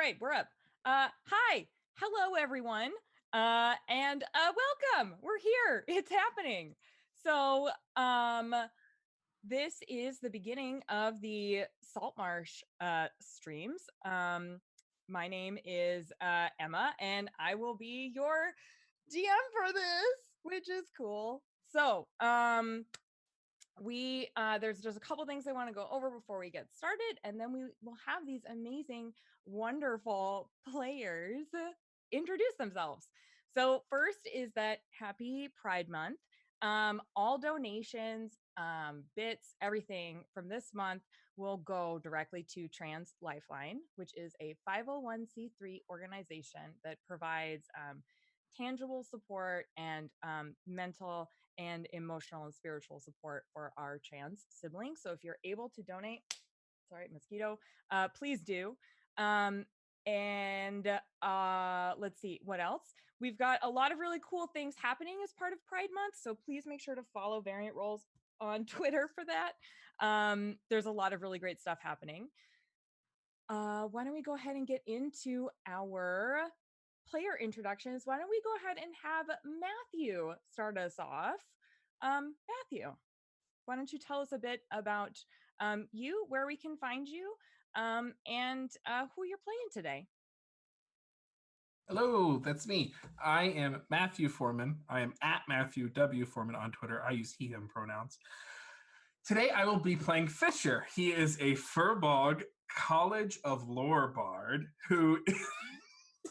right, we're up. Hi, hello everyone, and welcome. We're here. It's happening. So, this is the beginning of the Saltmarsh streams. My name is Emma, and I will be your DM for this, which is cool. So, we there's just a couple things I want to go over before we get started, and then we will have these amazing, wonderful players introduce themselves. So first is that happy Pride Month. All donations, bits, everything from this month will go directly to Trans Lifeline, which is a 501c3 organization that provides tangible support and mental and emotional and spiritual support for our trans siblings. So if you're able to donate, sorry, mosquito, please do. And let's see what else. We've got a lot of really cool things happening as part of Pride Month. So please make sure to follow Variant Roles on Twitter for that. There's a lot of really great stuff happening. Why don't we go ahead and get into our player introductions? Why don't we go ahead and have Matthew start us off? Matthew, why don't you tell us a bit about you, where we can find you, and who you're playing today? Hello, that's me. I am Matthew Foreman. I am at Matthew W. Foreman on Twitter. I use he, him pronouns. Today I will be playing Fisher. He is a Furbog College of Lore bard who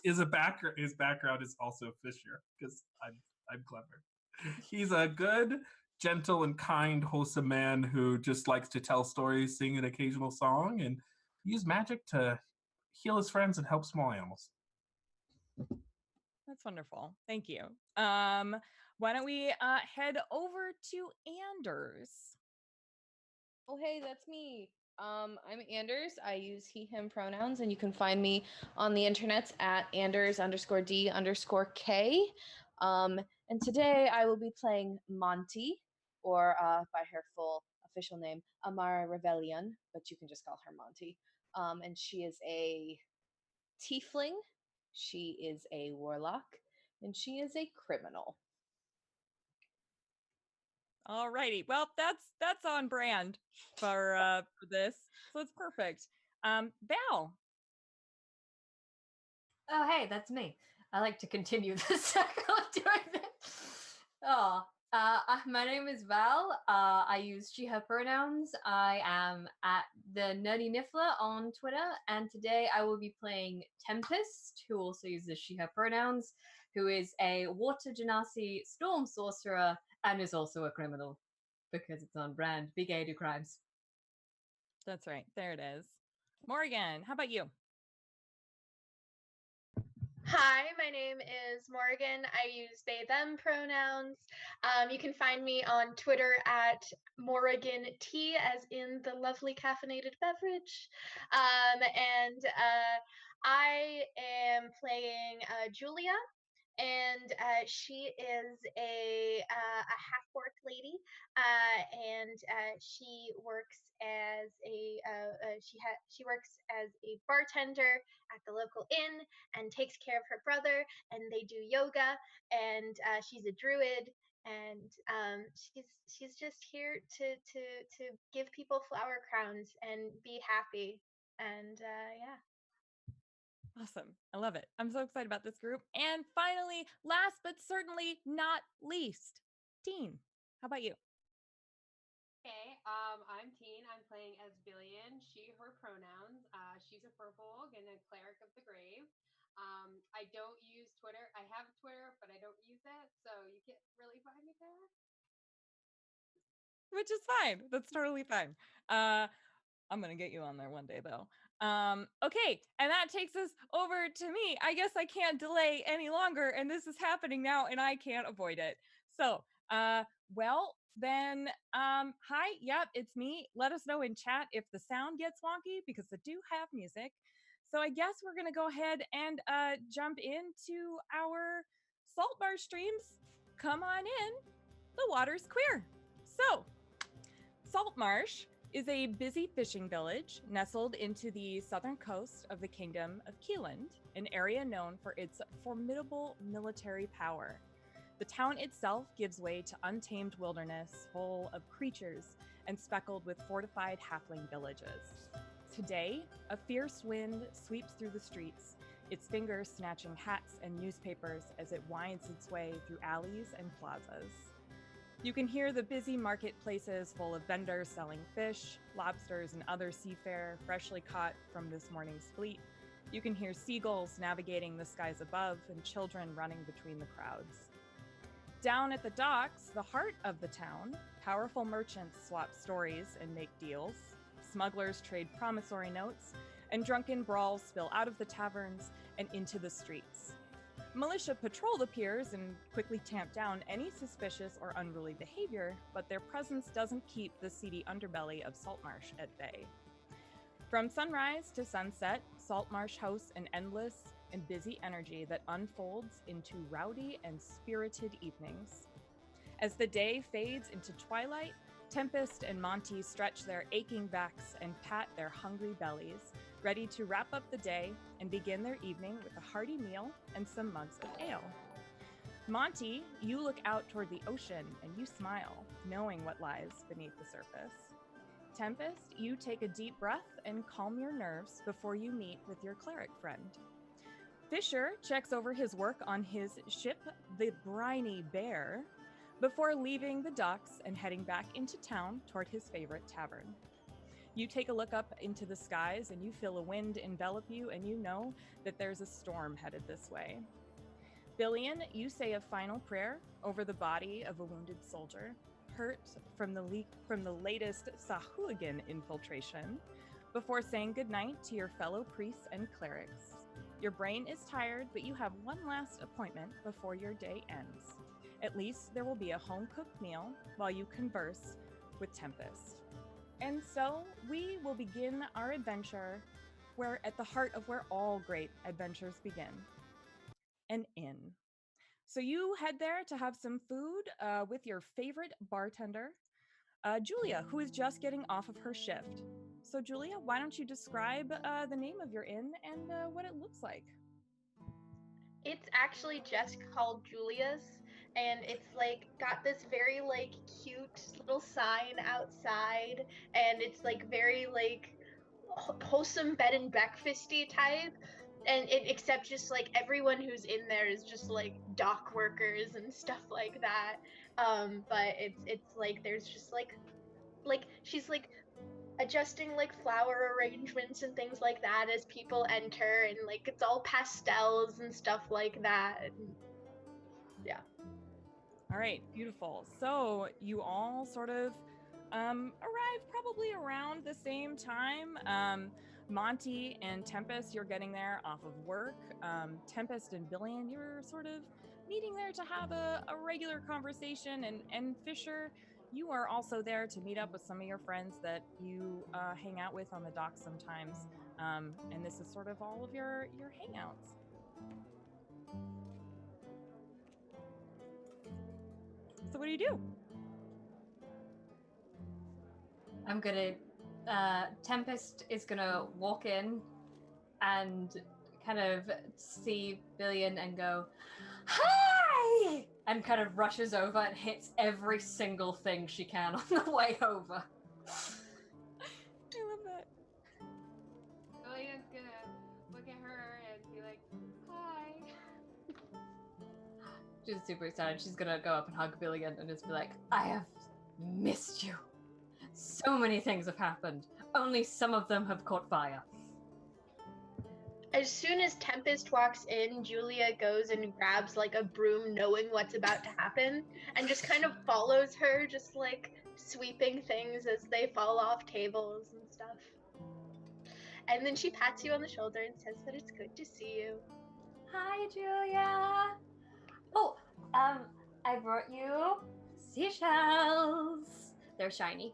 is his background is also Fisher because I'm clever. He's a good, gentle, and kind, wholesome man who just likes to tell stories, sing an occasional song, and use magic to heal his friends and help small animals. That's wonderful. Thank you. Why don't we head over to Anders? Oh, hey, that's me. I'm Anders. I use he, him pronouns, and you can find me on the internet at Anders_D_K. And today I will be playing Monty, or by her full official name, Amara Rebellion, but you can just call her Monty. And she is a tiefling, she is a warlock, and she is a criminal. Alrighty, well, that's on brand for this, so it's perfect. Val. Oh, hey, that's me. I like to continue the cycle of doing this. Oh, my name is Val. I use she, her pronouns. I am at the Nerdy Niffler on Twitter, and today I will be playing Tempest, who also uses she, her pronouns, who is a water genasi storm sorcerer and is also a criminal because it's on brand. Big A do crimes. That's right. There it is. Morgan, how about you? Hi, my name is Morgan. I use they, them pronouns. You can find me on Twitter at Morgan Tea, as in the lovely caffeinated beverage. And I am playing Julia, and she is a half-orc lady, and she works as she works as a bartender at the local inn and takes care of her brother, and they do yoga, and she's a druid, and she's just here to give people flower crowns and be happy, and yeah. Awesome. I love it. I'm so excited about this group. And finally, last but certainly not least, Teen. How about you? Hey, I'm Teen. I'm playing as Billion, she, her pronouns. She's a Furbolg and a cleric of the grave. I don't use Twitter. I have Twitter, but I don't use it, so you can't really find me there. Which is fine. That's totally fine. I'm gonna get you on there one day though. Okay, and that takes us over to me. I guess I can't delay any longer, and this is happening now, and I can't avoid it. So, well, then, hi, yep, it's me. Let us know in chat if the sound gets wonky, because I do have music. So I guess we're gonna go ahead and jump into our Saltmarsh streams. Come on in. The water's queer. So, Saltmarsh is a busy fishing village nestled into the southern coast of the kingdom of Keeland, an area known for its formidable military power. The town itself gives way to untamed wilderness full of creatures and speckled with fortified halfling villages. Today, a fierce wind sweeps through the streets, its fingers snatching hats and newspapers as it winds its way through alleys and plazas. You can hear the busy marketplaces full of vendors selling fish, lobsters, and other seafare freshly caught from this morning's fleet. You can hear seagulls navigating the skies above and children running between the crowds. Down at the docks, the heart of the town, powerful merchants swap stories and make deals. Smugglers trade promissory notes, and drunken brawls spill out of the taverns and into the streets. Militia patrol the piers and quickly tamp down any suspicious or unruly behavior, but their presence doesn't keep the seedy underbelly of Saltmarsh at bay. From sunrise to sunset, Saltmarsh hosts an endless and busy energy that unfolds into rowdy and spirited evenings. As the day fades into twilight, Tempest and Monty stretch their aching backs and pat their hungry bellies, ready to wrap up the day and begin their evening with a hearty meal and some mugs of ale. Monty, you look out toward the ocean and you smile, knowing what lies beneath the surface. Tempest, you take a deep breath and calm your nerves before you meet with your cleric friend. Fisher checks over his work on his ship, the Briny Bear, before leaving the docks and heading back into town toward his favorite tavern. You take a look up into the skies and you feel a wind envelop you, and you know that there's a storm headed this way. Billion, you say a final prayer over the body of a wounded soldier, hurt from the latest Sahuagin infiltration, before saying goodnight to your fellow priests and clerics. Your brain is tired, but you have one last appointment before your day ends. At least there will be a home-cooked meal while you converse with Tempest. And so we will begin our adventure at the heart of where all great adventures begin, an inn. So you head there to have some food with your favorite bartender, Julia, who is just getting off of her shift. So Julia, why don't you describe the name of your inn and what it looks like? It's actually just called Julia's, and it's like got this very like cute little sign outside, and it's like very like wholesome bed and breakfasty type. And except just like everyone who's in there is just like dock workers and stuff like that. But it's like there's just like she's like adjusting like flower arrangements and things like that as people enter, and like it's all pastels and stuff like that. And, yeah. All right, beautiful. So you all sort of arrive probably around the same time. Monty and Tempest, you're getting there off of work. Tempest and Billion, you're sort of meeting there to have a regular conversation. And Fisher, you are also there to meet up with some of your friends that you hang out with on the dock sometimes. And this is sort of all of your hangouts. So what do you do? I'm gonna, Tempest is gonna walk in and kind of see Billion and go, "Hi!" and kind of rushes over and hits every single thing she can on the way over. I love that. Lillian's gonna look at her and be like, "Hi." She's super excited. She's gonna go up and hug Billion and just be like, "I have missed you. So many things have happened. Only some of them have caught fire." As soon as Tempest walks in, Julia goes and grabs like a broom, knowing what's about to happen, and just kind of follows her, just like sweeping things as they fall off tables and stuff. And then she pats you on the shoulder and says that it's good to see you. Hi, Julia. Oh, I brought you seashells. They're shiny.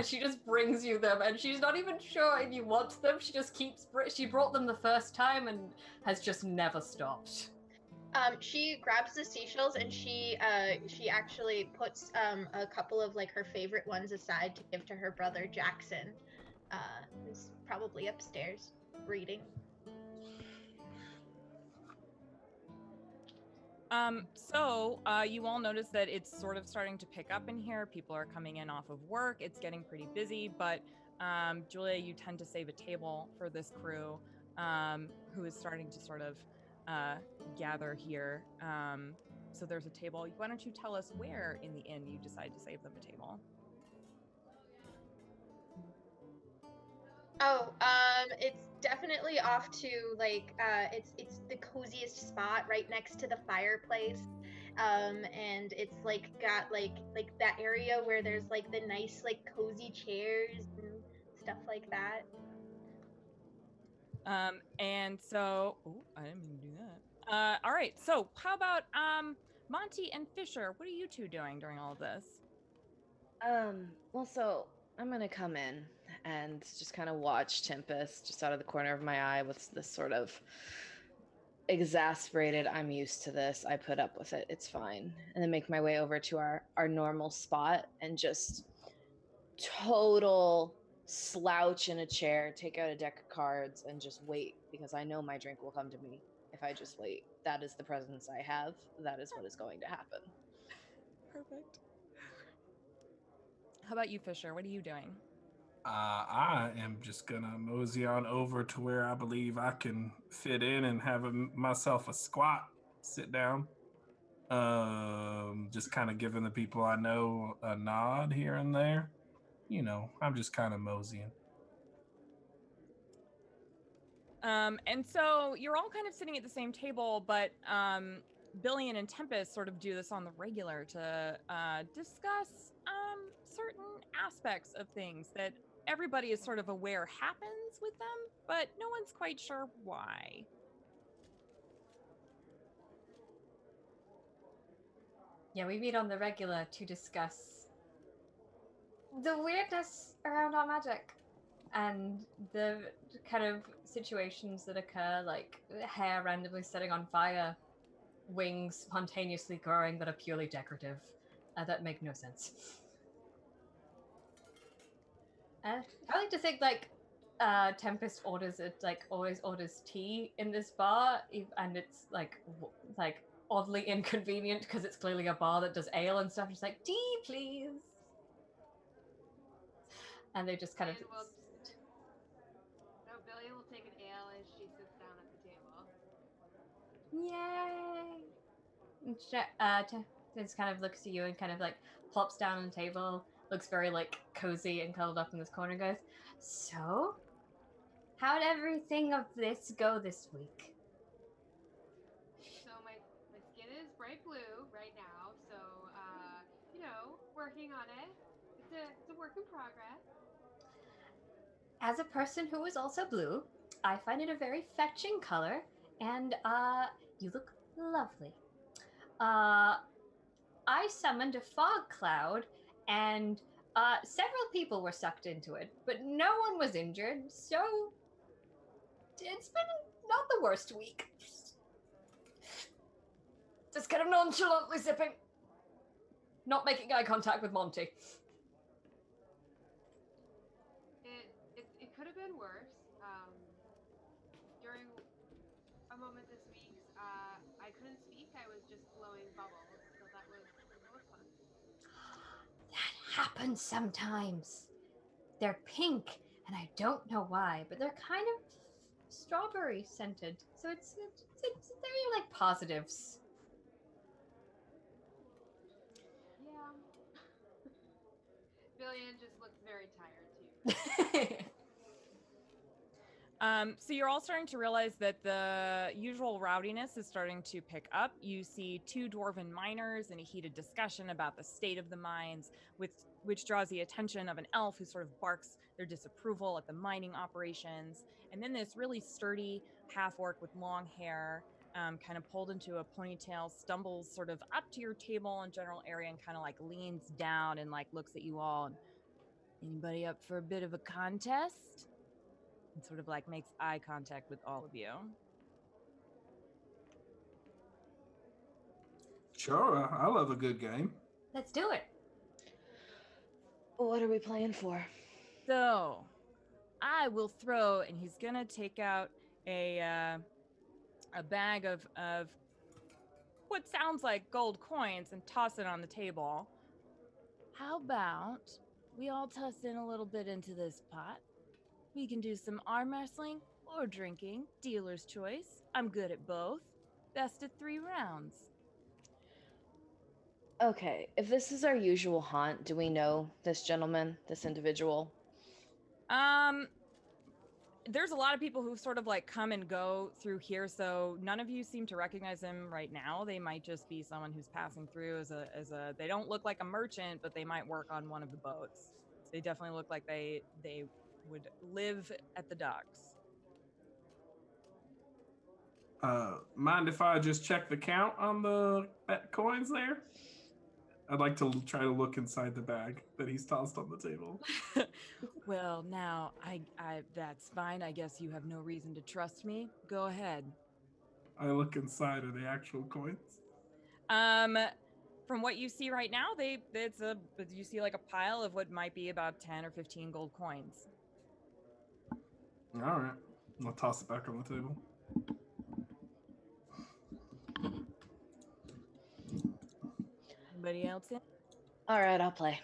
She just brings you them, and she's not even sure if you want them. She just keeps. She brought them the first time and has just never stopped. She grabs the seashells and she actually puts a couple of like her favorite ones aside to give to her brother Jackson, who's probably upstairs reading. So you all notice that it's sort of starting to pick up in here. People are coming in off of work. It's getting pretty busy, but Julia, you tend to save a table for this crew, who is starting to sort of gather here. So there's a table. Why don't you tell us where in the inn you decide to save them a table? Oh, it's definitely off to like it's the coziest spot right next to the fireplace. And it's like got like that area where there's like the nice like cozy chairs and stuff like that. And so, oh, I didn't mean to do that. All right. So how about Monty and Fisher? What are you two doing during all of this? Well, so I'm gonna come in and just kind of watch Tempest just out of the corner of my eye with this sort of exasperated, I'm used to this, I put up with it, it's fine. And then make my way over to our normal spot and just total slouch in a chair, take out a deck of cards and just wait because I know my drink will come to me if I just wait. That is the presence I have. That is what is going to happen. Perfect. How about you, Fisher? What are you doing? I am just gonna mosey on over to where I believe I can fit in and have myself a squat, sit down. Just kind of giving the people I know a nod here and there. You know, I'm just kind of moseying. And so you're all kind of sitting at the same table, but Billion and Tempest sort of do this on the regular to discuss certain aspects of things that everybody is sort of aware happens with them, but no one's quite sure why. Yeah, we meet on the regular to discuss the weirdness around our magic and the kind of situations that occur, like hair randomly setting on fire, wings spontaneously growing that are purely decorative, that make no sense. I like to think like Tempest orders it like always orders tea in this bar, and it's like oddly inconvenient because it's clearly a bar that does ale and stuff. Just like tea, please, and they just kind of. Billy will take an ale as she sits down at the table. Yay! Just kind of looks at you and kind of like plops down on the table, looks very like cozy and cuddled up in this corner, and goes, "So, how'd everything of this go this week?" So my skin is bright blue right now, so working on it. It's a work in progress. As a person who is also blue, I find it a very fetching color, and you look lovely. I summoned a fog cloud, and several people were sucked into it, but no one was injured, so it's been not the worst week. Just kind of nonchalantly sipping, not making eye contact with Monty. It could have been worse. During a moment this week, I couldn't speak. I was just blowing bubbles, so that was fun. That happens sometimes. They're pink, and I don't know why, but they're kind of strawberry scented. So it's very like positives. Yeah. Billion just looks very tired too. So you're all starting to realize that the usual rowdiness is starting to pick up. You see two dwarven miners in a heated discussion about the state of the mines, which draws the attention of an elf who sort of barks their disapproval at the mining operations. And then this really sturdy half-orc with long hair, kind of pulled into a ponytail, stumbles sort of up to your table and general area and kind of like leans down and like looks at you all. And, anybody up for a bit of a contest? And sort of like makes eye contact with all of you. Sure, I love a good game. Let's do it. What are we playing for? So I will throw, and he's gonna take out a bag of what sounds like gold coins and toss it on the table. How about we all toss in a little bit into this pot? We can do some arm wrestling or drinking, dealer's choice. I'm good at both. Best of 3 rounds. Okay, if this is our usual haunt, do we know this gentleman, this individual? There's a lot of people who sort of like come and go through here, so none of you seem to recognize him right now. They might just be someone who's passing through as a they don't look like a merchant, but they might work on one of the boats. They definitely look like they would live at the docks. Mind if I just check the count on the coins there? I'd like to try to look inside the bag that he's tossed on the table. Well, now I that's fine. I guess you have no reason to trust me. Go ahead. I look inside of the actual coins. From what you see right now, you see like a pile of what might be about 10 or 15 gold coins. All right, I'll toss it back on the table. Anybody else in? All right, I'll play.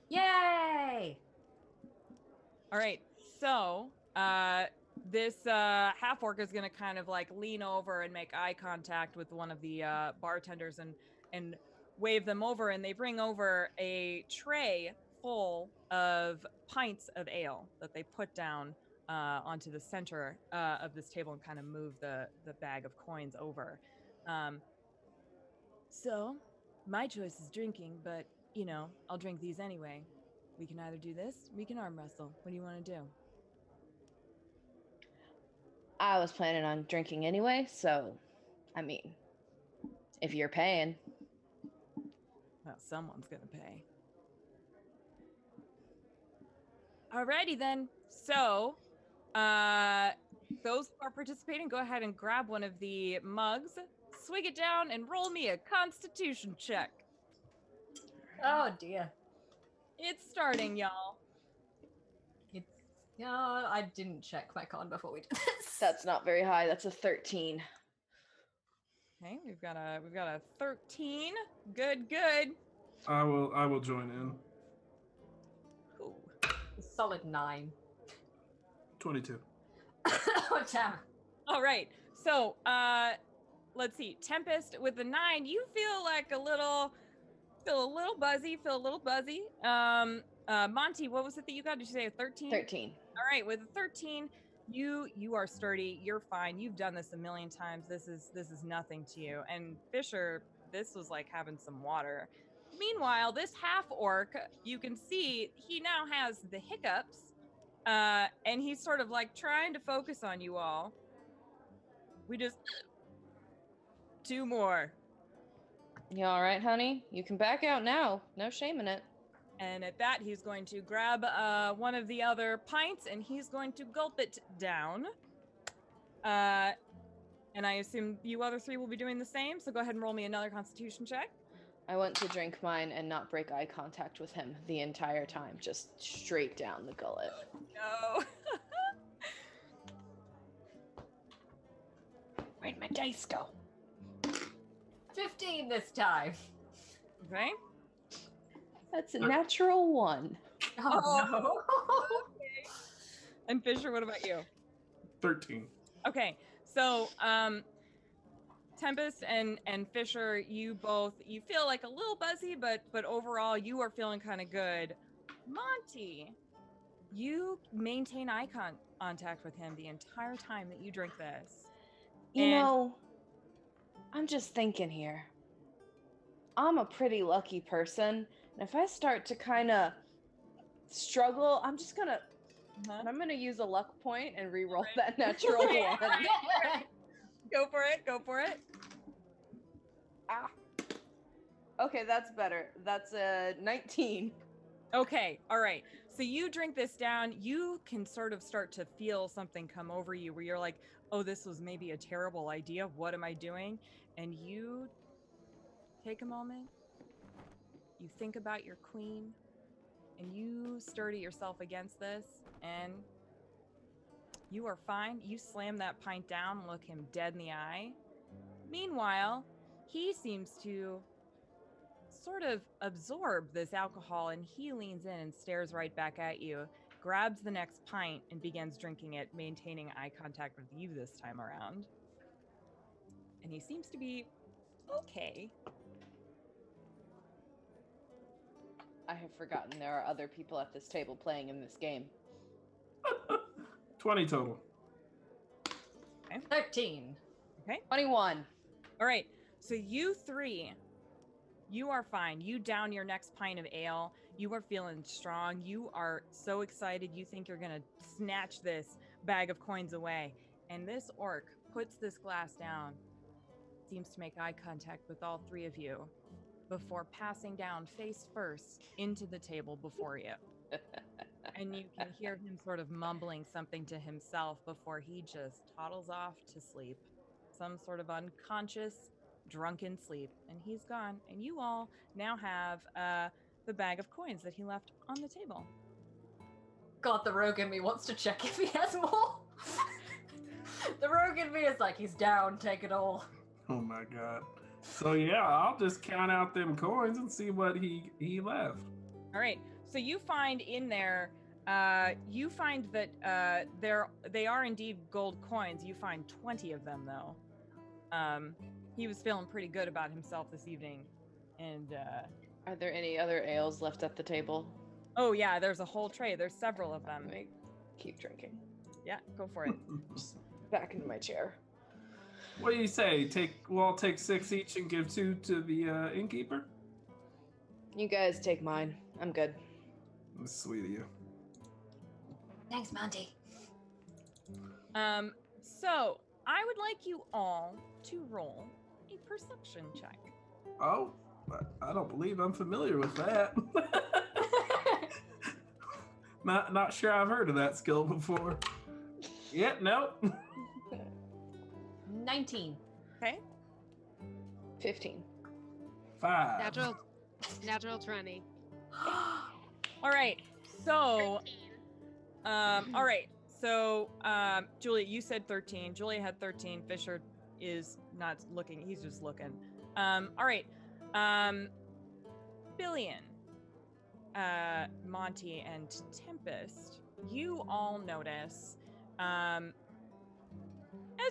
Yay! All right. So, this half orc is gonna kind of like lean over and make eye contact with one of the bartenders and wave them over, and they bring over a tray full of pints of ale that they put down onto the center of this table and kind of move the bag of coins over. So, my choice is drinking, but I'll drink these anyway. We can either do this, we can arm wrestle. What do you want to do? I was planning on drinking anyway, so, I mean, if you're paying. Well, someone's gonna pay. Alrighty then. So, those who are participating, go ahead and grab one of the mugs, swig it down, and roll me a Constitution check. Oh dear. It's starting, y'all. Yeah, I didn't check my con before we did this. That's not very high. That's a 13. Okay, we've got a 13. Good, good. I will join in. Cool. A solid 9. 22. Oh damn. All right. So, let's see. Tempest with the 9. You feel like a little buzzy. Monty, what was it that you got? Did you say a 13? 13. All right, with a 13, you are sturdy. You're fine. You've done this a million times. This is nothing to you. And Fisher, this was like having some water. Meanwhile, this half orc, you can see he now has the hiccups, and he's sort of like trying to focus on you all. We just 2 more. You all right, honey? You can back out now. No shame in it. And at that, he's going to grab one of the other pints and he's going to gulp it down. And I assume you other 3 will be doing the same. So go ahead and roll me another Constitution check. I went to drink mine and not break eye contact with him the entire time, just straight down the gullet. No. Where'd my dice go? 15 this time. Okay. That's a natural 1. Oh, no. Okay. And Fisher, what about you? 13. Okay. So, Tempest and Fisher, you feel like a little buzzy, but overall you are feeling kind of good. Monty, you maintain eye contact with him the entire time that you drink this. You know, I'm just thinking here. I'm a pretty lucky person, and if I start to kind of struggle, I'm just gonna, and I'm gonna use a luck point and re-roll that natural 1. Go for it. Ah. Okay, that's better. That's a 19. Okay, all right. So you drink this down, you can sort of start to feel something come over you where you're like, oh, this was maybe a terrible idea. What am I doing? And you take a moment, you think about your queen, and you sturdy yourself against this, and you are fine. You slam that pint down, look him dead in the eye. Meanwhile, he seems to sort of absorb this alcohol, and he leans in and stares right back at you, grabs the next pint, and begins drinking it, maintaining eye contact with you this time around. And he seems to be okay. I have forgotten there are other people at this table playing in this game. 20 total. 13. Okay. 21. All right. So you three, you are fine. You down your next pint of ale. You are feeling strong. You are so excited. You think you're going to snatch this bag of coins away. And this orc puts this glass down, seems to make eye contact with all three of you before passing down face first into the table before you. And you can hear him sort of mumbling something to himself before he just toddles off to sleep. Some sort of unconscious, drunken sleep. And he's gone. And you all now have the bag of coins that he left on the table. God, the rogue in me wants to check if he has more. The rogue in me is like, he's down, take it all. Oh my god. So yeah, I'll just count out them coins and see what he left. All right. So you find in there, you find that they are indeed gold coins. You find 20 of them, though. He was feeling pretty good about himself this evening. And Are there any other ales left at the table? oh yeah, there's a whole tray. There's several of them. Let me keep drinking. Yeah, go for it. Just back into my chair. What do you say? I'll take 6 each and give 2 to the innkeeper? You guys take mine. I'm good. That's sweet of you. Thanks, Monty. So I would like you all to roll a perception check. Oh, I don't believe I'm familiar with that. Not sure I've heard of that skill before. Yeah, nope. 19. Okay. 15. 5. Natural 20. All right. So, 13. all right. So, Julia, you said 13. Julia had 13. Fisher is not looking. He's just looking. All right. Billion, Monty, and Tempest, you all notice, as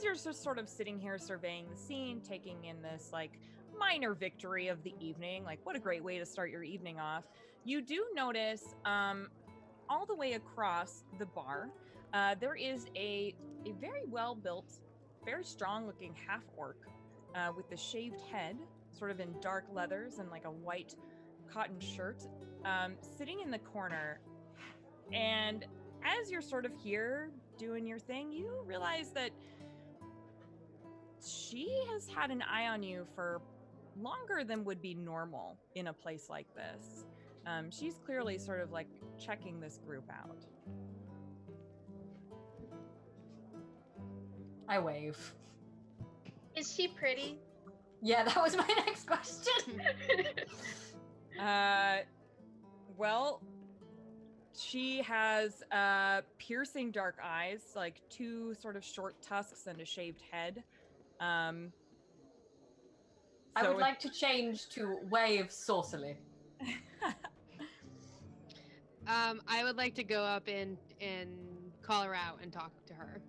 you're just sort of sitting here surveying the scene, taking in this like minor victory of the evening, like what a great way to start your evening off, you do notice all the way across the bar, there is a very well-built, very strong-looking half-orc with the shaved head, sort of in dark leathers and like a white cotton shirt, sitting in the corner. And as you're sort of here doing your thing, you realize that she has had an eye on you for longer than would be normal in a place like this. She's clearly sort of like checking this group out. I wave. Is she pretty? Yeah, that was my next question. Well, she has piercing dark eyes, like 2 sort of short tusks and a shaved head. I would like to change to wave saucily. I would like to go up and call her out and talk to her.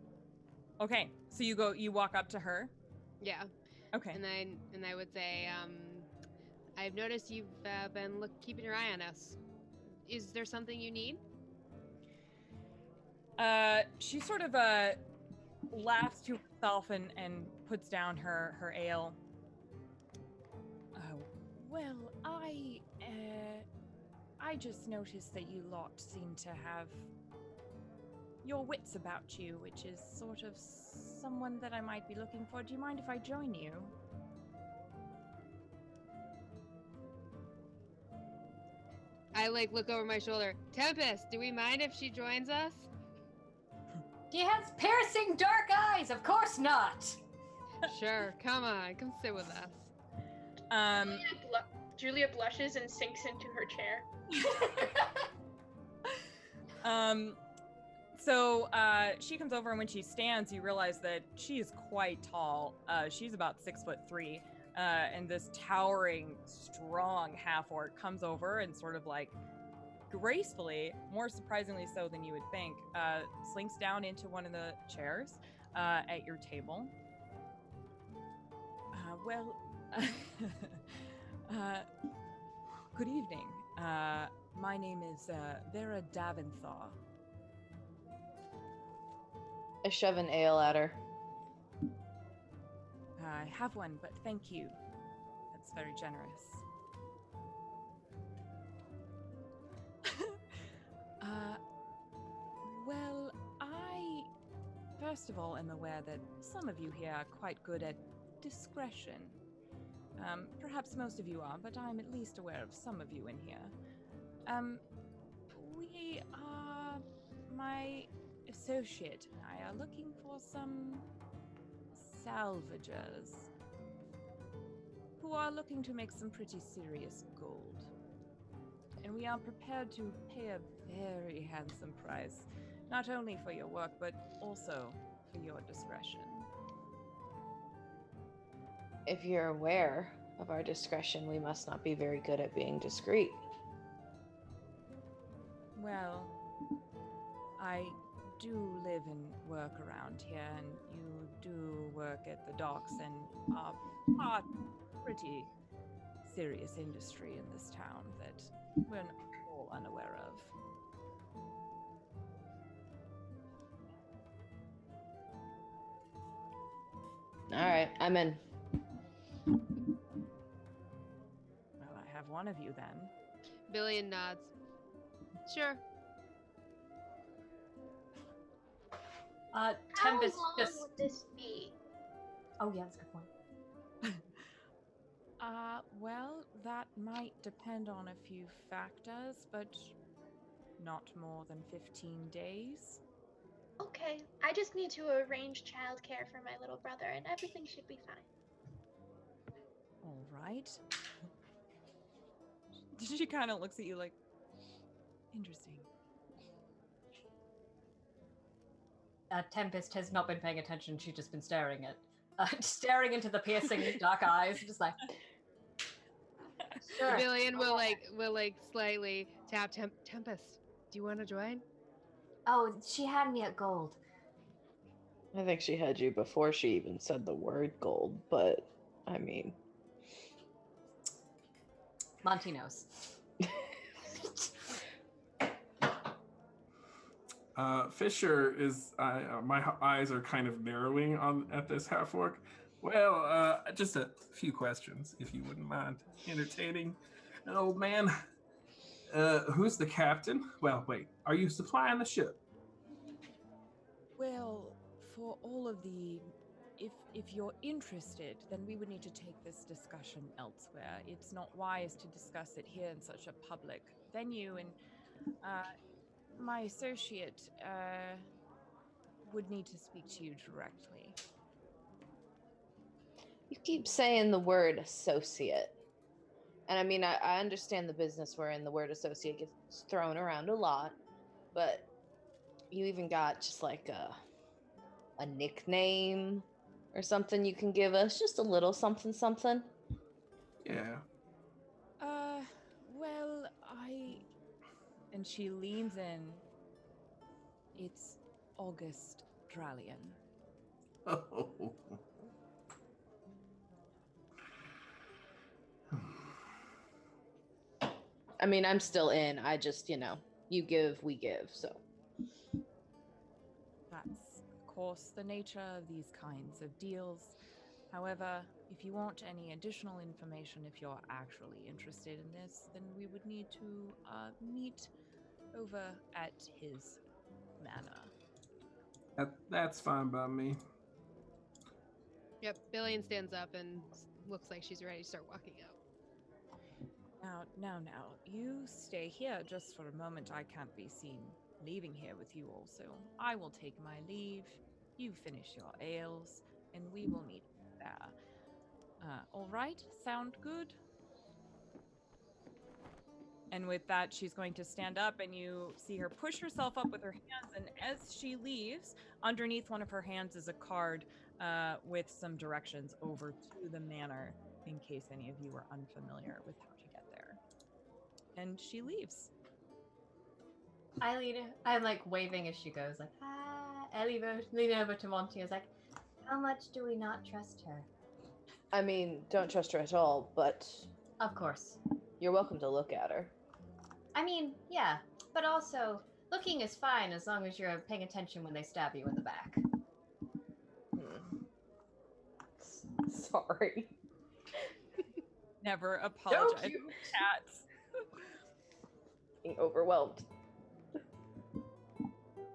Okay, so you walk up to her. Yeah. Okay. And I would say, I've noticed you've been keeping your eye on us. Is there something you need? She sort of laughs to herself and puts down her ale. Well, I just noticed that you lot seem to have your wits about you, which is sort of someone that I might be looking for. Do you mind if I join you? I look over my shoulder. Tempest, do we mind if she joins us? She has piercing dark eyes. Of course not. Sure, come on, come sit with us. Um, Julia blushes and sinks into her chair. So she comes over, and when she stands, you realize that she is quite tall. She's about 6'3", and this towering, strong half-orc comes over and sort of like gracefully, more surprisingly so than you would think, slinks down into one of the chairs at your table. Good evening. My name is Vera Daventhar. I shove an ale at her. I have one, but thank you. That's very generous. Well, I, first of all, am aware that some of you here are quite good at discretion. Perhaps most of you are, but I'm at least aware of some of you in here. We are, my associate and I are looking for some salvagers who are looking to make some pretty serious gold. And we are prepared to pay a very handsome price, not only for your work, but also for your discretion. If you're aware of our discretion, we must not be very good at being discreet. Well, I do live and work around here, and you do work at the docks and are pretty serious industry in this town that we're not all unaware of. All right, I'm in. Well, I have one of you then. Billion nods. Sure. Tempest How long just. would this be? Oh yeah, that's a good point. Well, that might depend on a few factors, but not more than 15 days. Okay, I just need to arrange childcare for my little brother, and everything should be fine. All right. She kind of looks at you like, interesting. Tempest has not been paying attention. She's just been staring staring into the piercing dark eyes, just like. Sure. Billion will slightly tap Tempest. Do you want to join? Oh, she had me at gold. I think she had you before she even said the word gold, but I mean. Monty knows. Fisher is. My eyes are kind of narrowing at this half orc. Well, just a few questions, if you wouldn't mind entertaining an old man. Who's the captain? Well, wait. Are you supplying the ship? Well, for all of the... If you're interested, then we would need to take this discussion elsewhere. It's not wise to discuss it here in such a public venue, and my associate would need to speak to you directly. You keep saying the word associate. And I mean, I understand the business we're in. The word associate gets thrown around a lot, but you even got just like a nickname or something you can give us, just a little something something. Yeah. Well, and she leans in. It's August Dralian. Oh. I mean, I'm still in. I just, you give, we give. So That's, of course, the nature of these kinds of deals. However, if you want any additional information, if you're actually interested in this, then we would need to meet over at his manor. That's fine by me. Yep. Billion stands up and looks like she's ready to start walking out. Now, you stay here just for a moment. I can't be seen leaving here with you also. I will take my leave, you finish your ales, and we will meet there. All right, sound good? And with that, she's going to stand up, and you see her push herself up with her hands. And as she leaves, underneath one of her hands is a card with some directions over to the manor, in case any of you are unfamiliar with how to get there. And she leaves. I'm like waving as she goes, like, I lean over to Monty. I was like, how much do we not trust her? I mean, don't trust her at all, but Of course. you're welcome to look at her. I mean, yeah, but also looking is fine as long as you're paying attention when they stab you in the back. Sorry. Never apologize. cute. Cats. Being overwhelmed.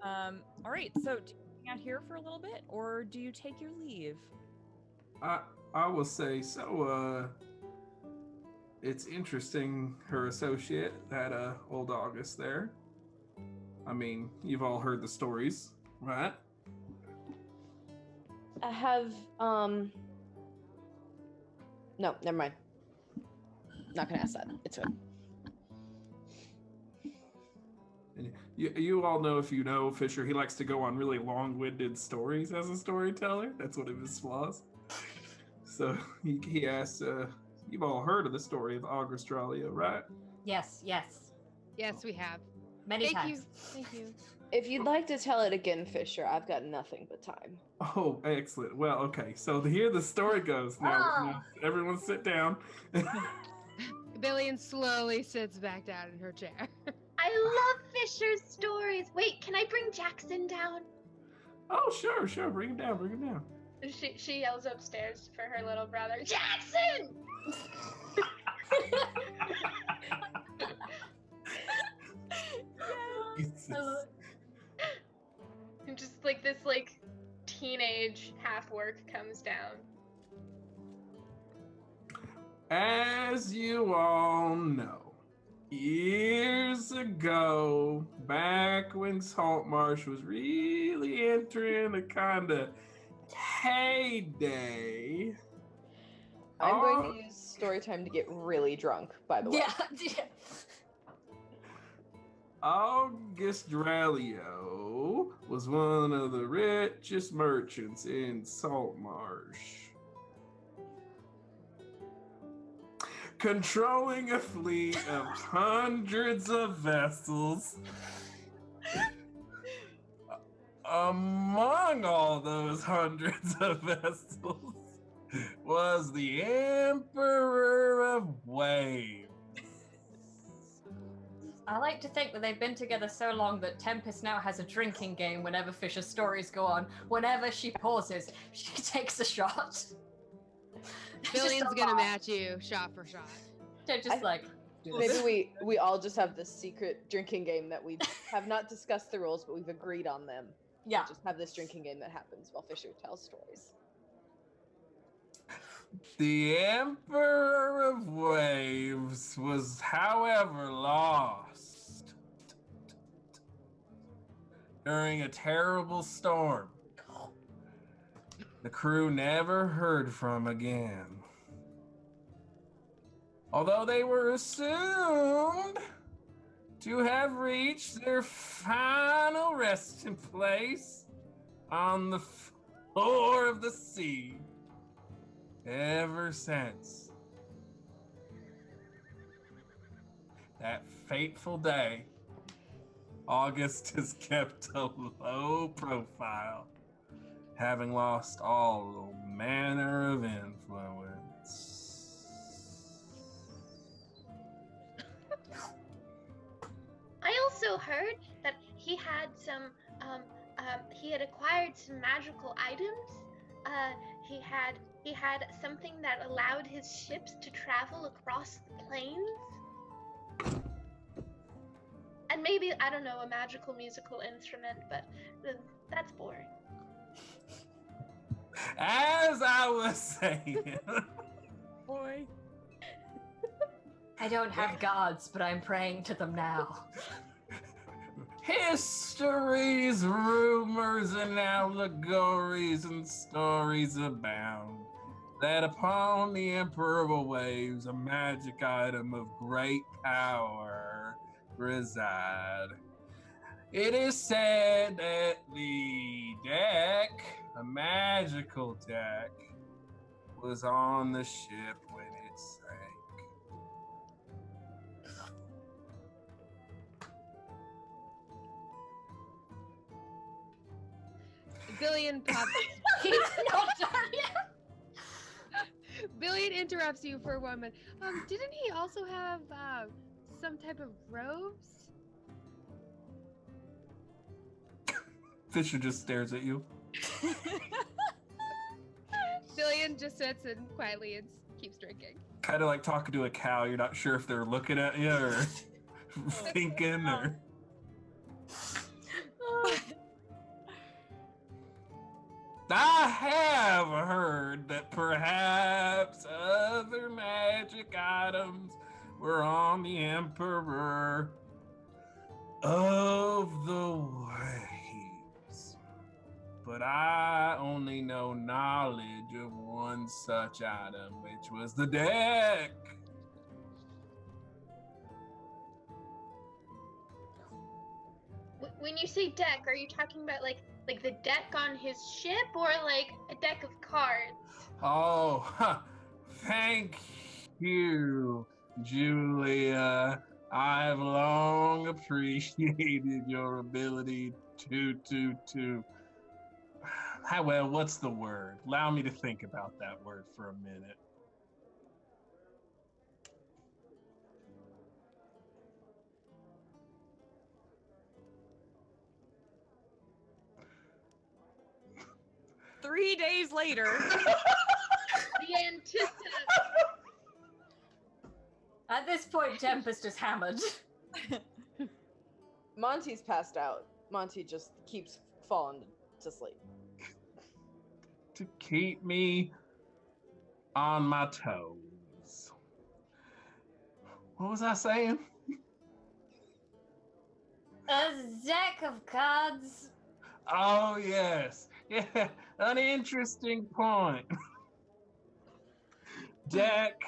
All right, so do you hang out here for a little bit, or do you take your leave? I will say so. It's interesting, her associate, that old August there. I mean, you've all heard the stories, right? I have, no, never mind. Not gonna ask that. It's fine. And you all know, if you know Fisher, he likes to go on really long-winded stories as a storyteller. That's one of his flaws. So he asks, you've all heard of the story of Augustralia, right? Yes. Yes, we have. Many Thank you. times. Thank you. If you'd like to tell it again, Fisher, I've got nothing but time. Oh, excellent. Well, okay. So here the story goes. Now everyone sit down. Billion slowly sits back down in her chair. I love Fisher's stories. Wait, can I bring Jackson down? Oh, sure. Bring him down. She yells upstairs for her little brother, Jackson! Jesus. And just like this teenage half-work comes down. As you all know, years ago, back when Saltmarsh was really entering a kind of heyday. I'm going to use story time to get really drunk, by the way. Yeah. Augustralio was one of the richest merchants in Saltmarsh, controlling a fleet of hundreds of vessels. Among all those hundreds of vessels was the Emperor of Waves. I like to think that they've been together so long that Tempest now has a drinking game whenever Fisher's stories go on. Whenever she pauses, she takes a shot. Billion's gonna match you shot for shot. They're just Maybe we all just have this secret drinking game that we have not discussed the rules, but we've agreed on them. Yeah. Just have this drinking game that happens while Fisher tells stories. The Emperor of Waves was, however, lost during a terrible storm. The crew never heard from again. Although they were assumed to have reached their final resting place on the floor of the sea. Ever since that fateful day, August has kept a low profile, having lost all manner of influence. I also heard that he had he had acquired some magical items. He had something that allowed his ships to travel across the plains. And maybe, I don't know, a magical musical instrument, but that's boring. As I was saying, Boy. I don't have gods, but I'm praying to them now. histories, rumors, and allegories and stories abound that upon the impermeable waves a magic item of great power reside. It is said that the deck, a magical deck, was on the ship when it sank. Billion pops. He's not done yet. Billion interrupts you for 1 minute. Didn't he also have some type of robes? Fisher just stares at you. Billion just sits and quietly and keeps drinking. Kind of like talking to a cow. You're not sure if they're looking at you or thinking or. I have heard that perhaps other magic items were on the Emperor of the Waves. But I only know knowledge of one such item, which was the deck. When you say deck, are you talking about like the deck on his ship or like a deck of cards? Oh, thank you, Julia. I've long appreciated your ability to. Well, what's the word? Allow me to think about that word for a minute. Three days later. The antithesis. At this point, Tempest is hammered. Monty's passed out. Monty just keeps falling to sleep. To keep me on my toes. What was I saying? A deck of cards. Oh, yes. Yeah, an interesting point. Deck.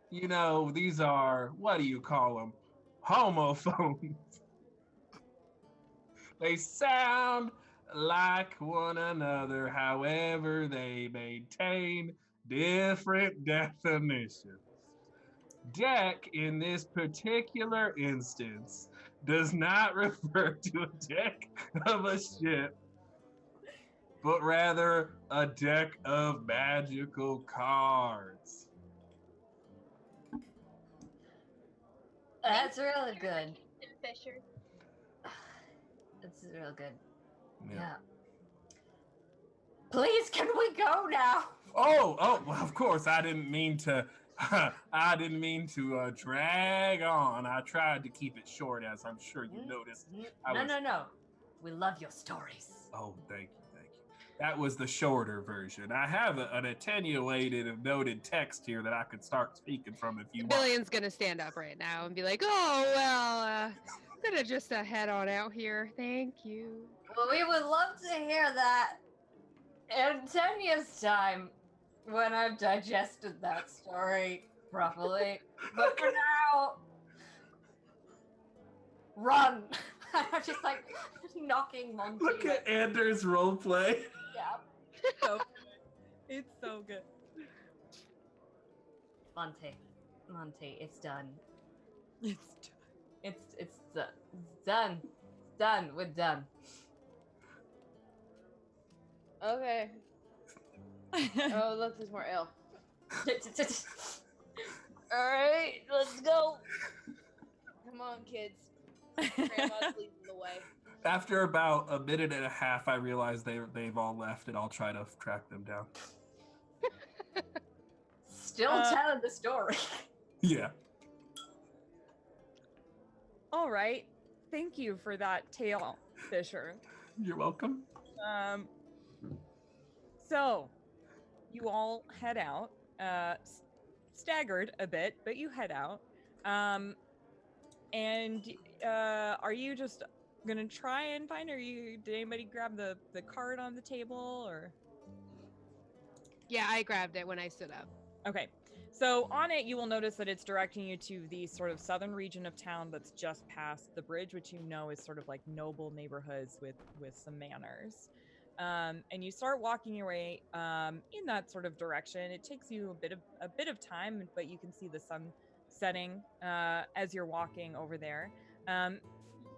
You know, these are, what do you call them? Homophones. They sound like one another, however, they maintain different definitions. Deck, in this particular instance, does not refer to a deck of a ship, but rather a deck of magical cards. That's really good. Fisher. That's real good. Yeah. Yeah. Please, can we go now? Oh, well, of course, I didn't mean to drag on. I tried to keep it short, as I'm sure you noticed. No. We love your stories. Oh, thank you. That was the shorter version. I have an attenuated and noted text here that I could start speaking from if you want. Billion's gonna stand up right now and be like, "Oh well, I'm gonna just head on out here. Thank you." Well, we would love to hear that in 10 years' time when I've digested that story properly. But for now, run. I'm just like knocking Monty. Look at Anders roleplay. Yeah. So it's so good. Monty, it's done. It's It's done. It's done. We're done. Okay. Oh, look, there's more ale. Alright, let's go. Come on, kids. Grandma's leading the way. After about a minute and a half, I realize they've all left, and I'll try to track them down. Still telling the story. Yeah. all right. Thank you for that tale, Fisher. You're welcome. So you all head out, staggered a bit, but you head out. And are you just gonna try and find her? Did anybody grab the card on the table or? Yeah, I grabbed it when I stood up. Okay. So on it, you will notice that it's directing you to the sort of southern region of town that's just past the bridge, which you know is sort of like noble neighborhoods with some manners. And you start walking your way in that sort of direction. It takes you a bit of time, but you can see the sun setting as you're walking over there. Um,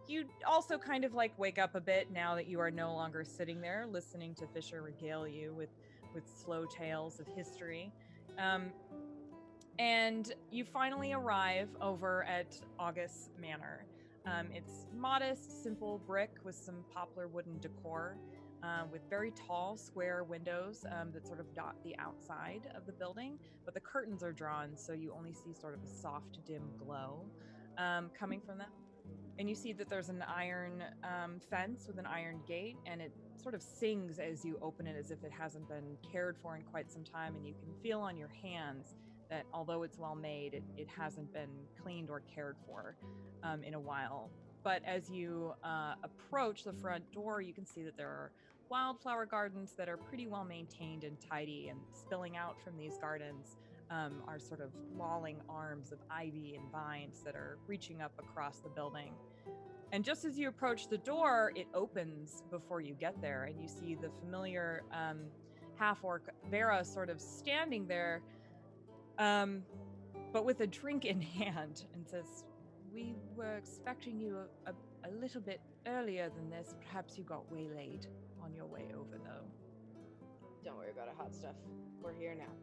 you also kind of like wake up a bit now that you are no longer sitting there listening to Fisher regale you with slow tales of history. Um, and you finally arrive over at August Manor. It's modest, simple brick with some poplar wooden decor, with very tall, square windows that sort of dot the outside of the building. But the curtains are drawn, so you only see sort of a soft, dim glow coming from them. And you see that there's an iron fence with an iron gate, and it sort of sings as you open it as if it hasn't been cared for in quite some time. And you can feel on your hands that although it's well made, it hasn't been cleaned or cared for in a while. But as you approach the front door, you can see that there are wildflower gardens that are pretty well maintained and tidy, and spilling out from these gardens are sort of lolling arms of ivy and vines that are reaching up across the building. And just as you approach the door, it opens before you get there, and you see the familiar half orc Vera sort of standing there, but with a drink in hand, and says, "We were expecting you a little bit earlier than this. Perhaps you got waylaid on your way over, though." Don't worry about it, hot stuff. We're here now.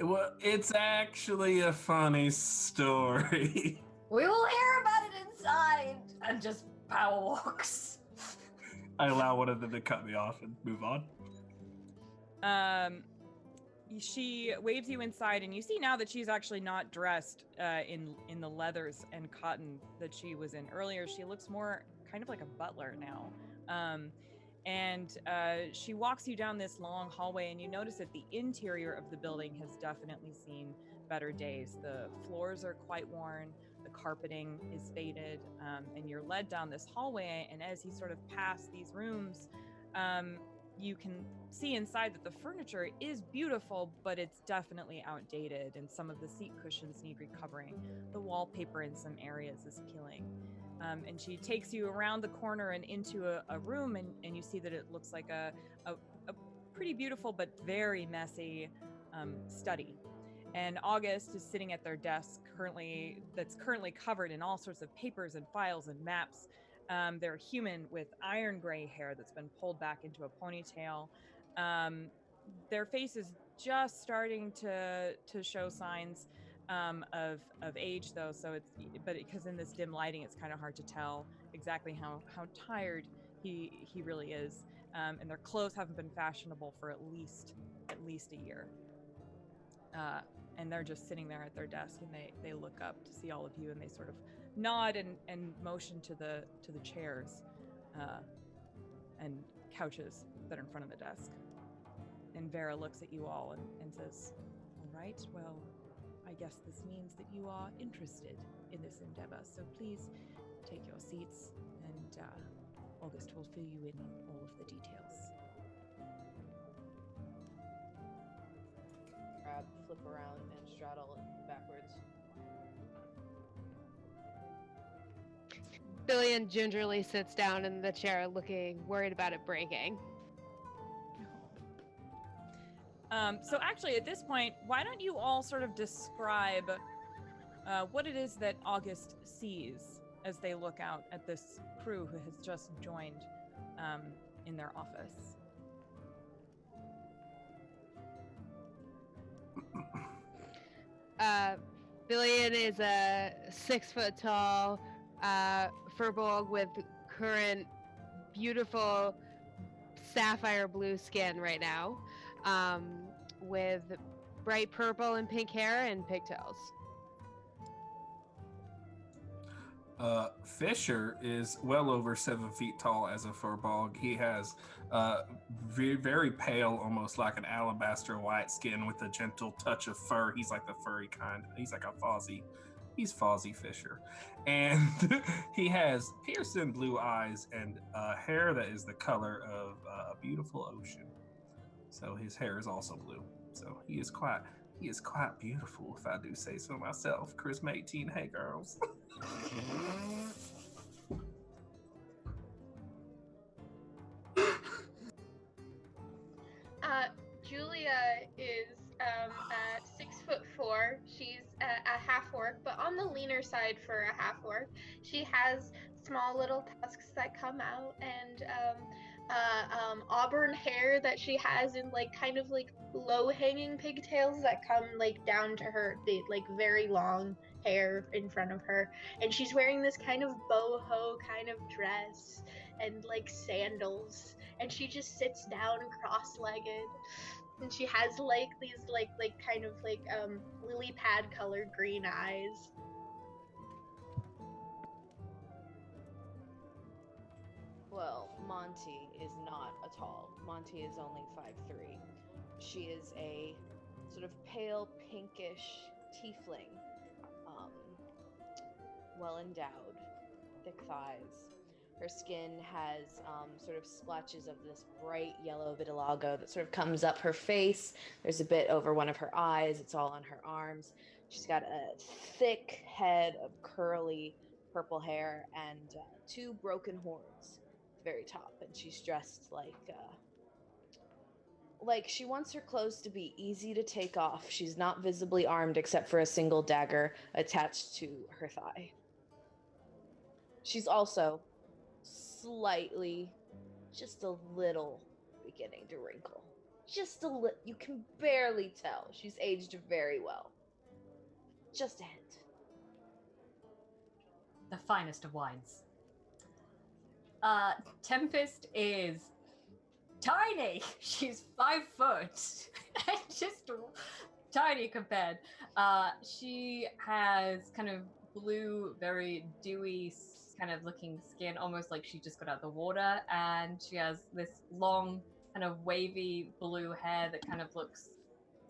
Well, it's actually a funny story. We will hear about it inside. And just power walks. I allow one of them to cut me off and move on. She waves you inside, and you see now that she's actually not dressed in the leathers and cotton that she was in earlier. She looks more kind of like a butler now. And she walks you down this long hallway, and you notice that the interior of the building has definitely seen better days. The floors are quite worn, the carpeting is faded, and you're led down this hallway. And as you sort of pass these rooms, you can see inside that the furniture is beautiful, but it's definitely outdated, and some of the seat cushions need recovering. The wallpaper in some areas is peeling. And she takes you around the corner and into a room, and you see that it looks like a pretty beautiful but very messy study. And August is sitting at their desk that's currently covered in all sorts of papers and files and maps. They're human with iron gray hair that's been pulled back into a ponytail. Their face is just starting to show signs of age, though. So because in this dim lighting, it's kind of hard to tell exactly how tired he really is. And their clothes haven't been fashionable for at least a year. And they're just sitting there at their desk, and they look up to see all of you, and they sort of nod and motion to the chairs and couches that are in front of the desk. And Vera looks at you all and says, "All right, well, I guess this means that you are interested in this endeavor. So please take your seats, and August will fill you in on all of the details." Grab, flip around, and straddle backwards. Billion gingerly sits down in the chair, looking worried about it breaking. So actually, at this point, why don't you all sort of describe what it is that August sees as they look out at this crew who has just joined in their office? Billion is a 6 foot tall furbolg with current beautiful sapphire blue skin right now, with bright purple and pink hair and pigtails. Fisher is well over 7 feet tall as a furbolg. He has very pale, almost like an alabaster white skin with a gentle touch of fur. He's like the furry kind. He's like a Fozzie. He's Fozzie Fisher. And he has piercing blue eyes and hair that is the color of a beautiful ocean. So his hair is also blue. So he is quite beautiful, if I do say so myself. Charisma 18, hey girls. Julia is at 6'4". She's a half orc, but on the leaner side for a half orc. She has small little tusks that come out, and auburn hair that she has in like kind of like low hanging pigtails that come like down to her, the like very long hair in front of her. And she's wearing this kind of boho kind of dress and like sandals, and she just sits down cross-legged, and she has like these like kind of like lily pad colored green eyes. Well, Monty is not a tall. Monty is only 5'3". She is a sort of pale pinkish tiefling, well endowed, thick thighs. Her skin has sort of splotches of this bright yellow vitiligo that sort of comes up her face. There's a bit over one of her eyes. It's all on her arms. She's got a thick head of curly purple hair and 2 broken horns at the very top. And she's dressed like she wants her clothes to be easy to take off. She's not visibly armed except for a single dagger attached to her thigh. She's also slightly, just a little, beginning to wrinkle. Just a little. You can barely tell. She's aged very well. Just a hint. The finest of wines. Tempest is tiny. She's 5 foot. And just tiny compared. She has kind of blue, very dewy kind of looking skin, almost like she just got out of the water, and she has this long kind of wavy blue hair that kind of looks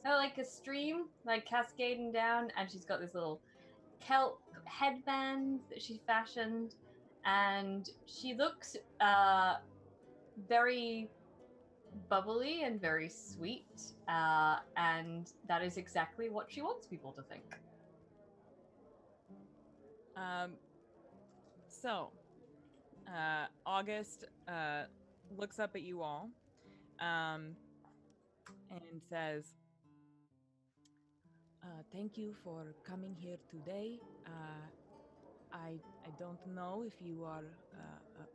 kind of like a stream, like cascading down, and she's got this little kelp headband that she fashioned, and she looks very bubbly and very sweet, and that is exactly what she wants people to think. So, August looks up at you all and says, thank you for coming here today. I don't know if you are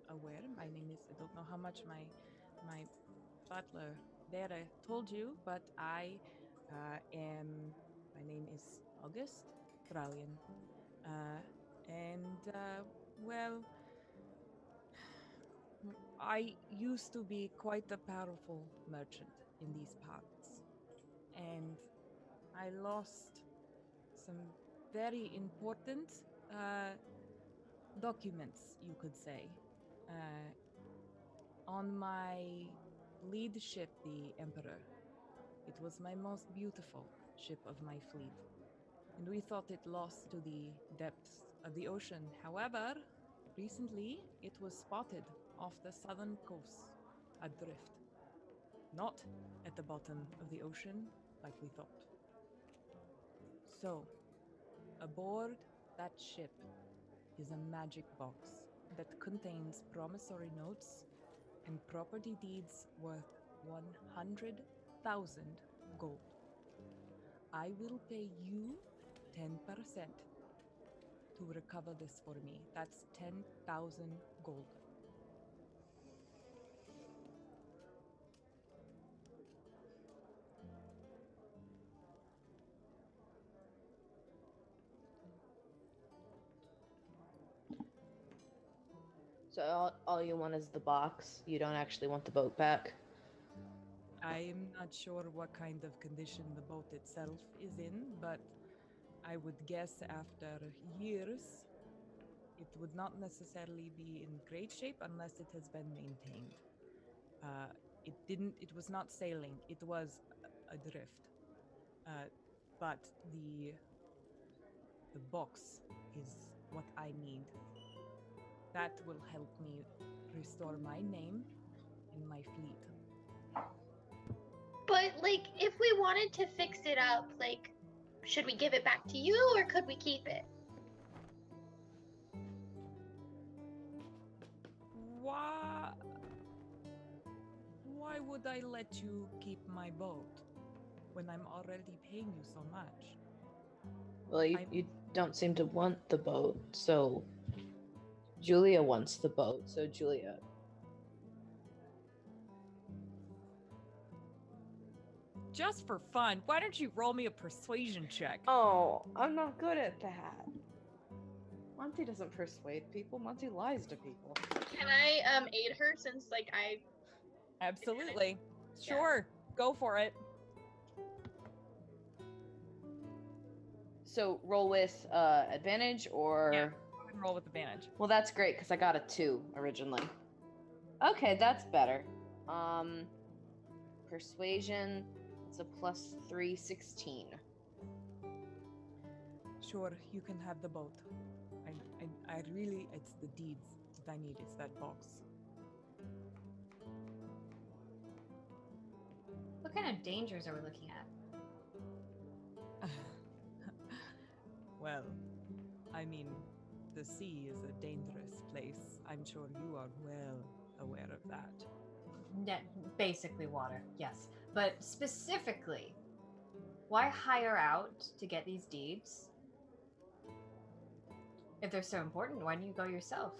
aware. My name is, I don't know how much my butler Vera told you, but I my name is August Trallian. Well, I used to be quite a powerful merchant in these parts, and I lost some very important documents, you could say, on my lead ship, the Emperor. It was my most beautiful ship of my fleet, and we thought it lost to the depths of the ocean. However, recently it was spotted off the southern coast, adrift. Not at the bottom of the ocean like we thought. So, aboard that ship is a magic box that contains promissory notes and property deeds worth 100,000 gold. I will pay you 10% to recover this for me. That's 10,000 gold. So all you want is the box? You don't actually want the boat back? I'm not sure what kind of condition the boat itself is in, but I would guess after years, it would not necessarily be in great shape unless it has been maintained. It was not sailing, it was adrift. But the box is what I need. That will help me restore my name and my fleet. like, if we wanted to fix it up, like, should we give it back to you or could we keep it? Why would I let you keep my boat when I'm already paying you so much? Well, you don't seem to want the boat, so Julia wants the boat, so Julia. Just for fun, why don't you roll me a persuasion check? Oh, I'm not good at that. Monty doesn't persuade people. Monty lies to people. Can I aid her since like I Absolutely. Sure. Go for it. So roll with advantage or Yeah, go ahead and roll with advantage. Well, that's great because I got a 2 originally. Okay, that's better. Persuasion, it's a +3, 16. Sure, you can have the boat. I really, it's the deeds that I need. It's that box. What kind of dangers are we looking at? Well, I mean, the sea is a dangerous place. I'm sure you are well aware of that. Yeah, basically water, yes. But specifically, why hire out to get these deeds? If they're so important, why don't you go yourself?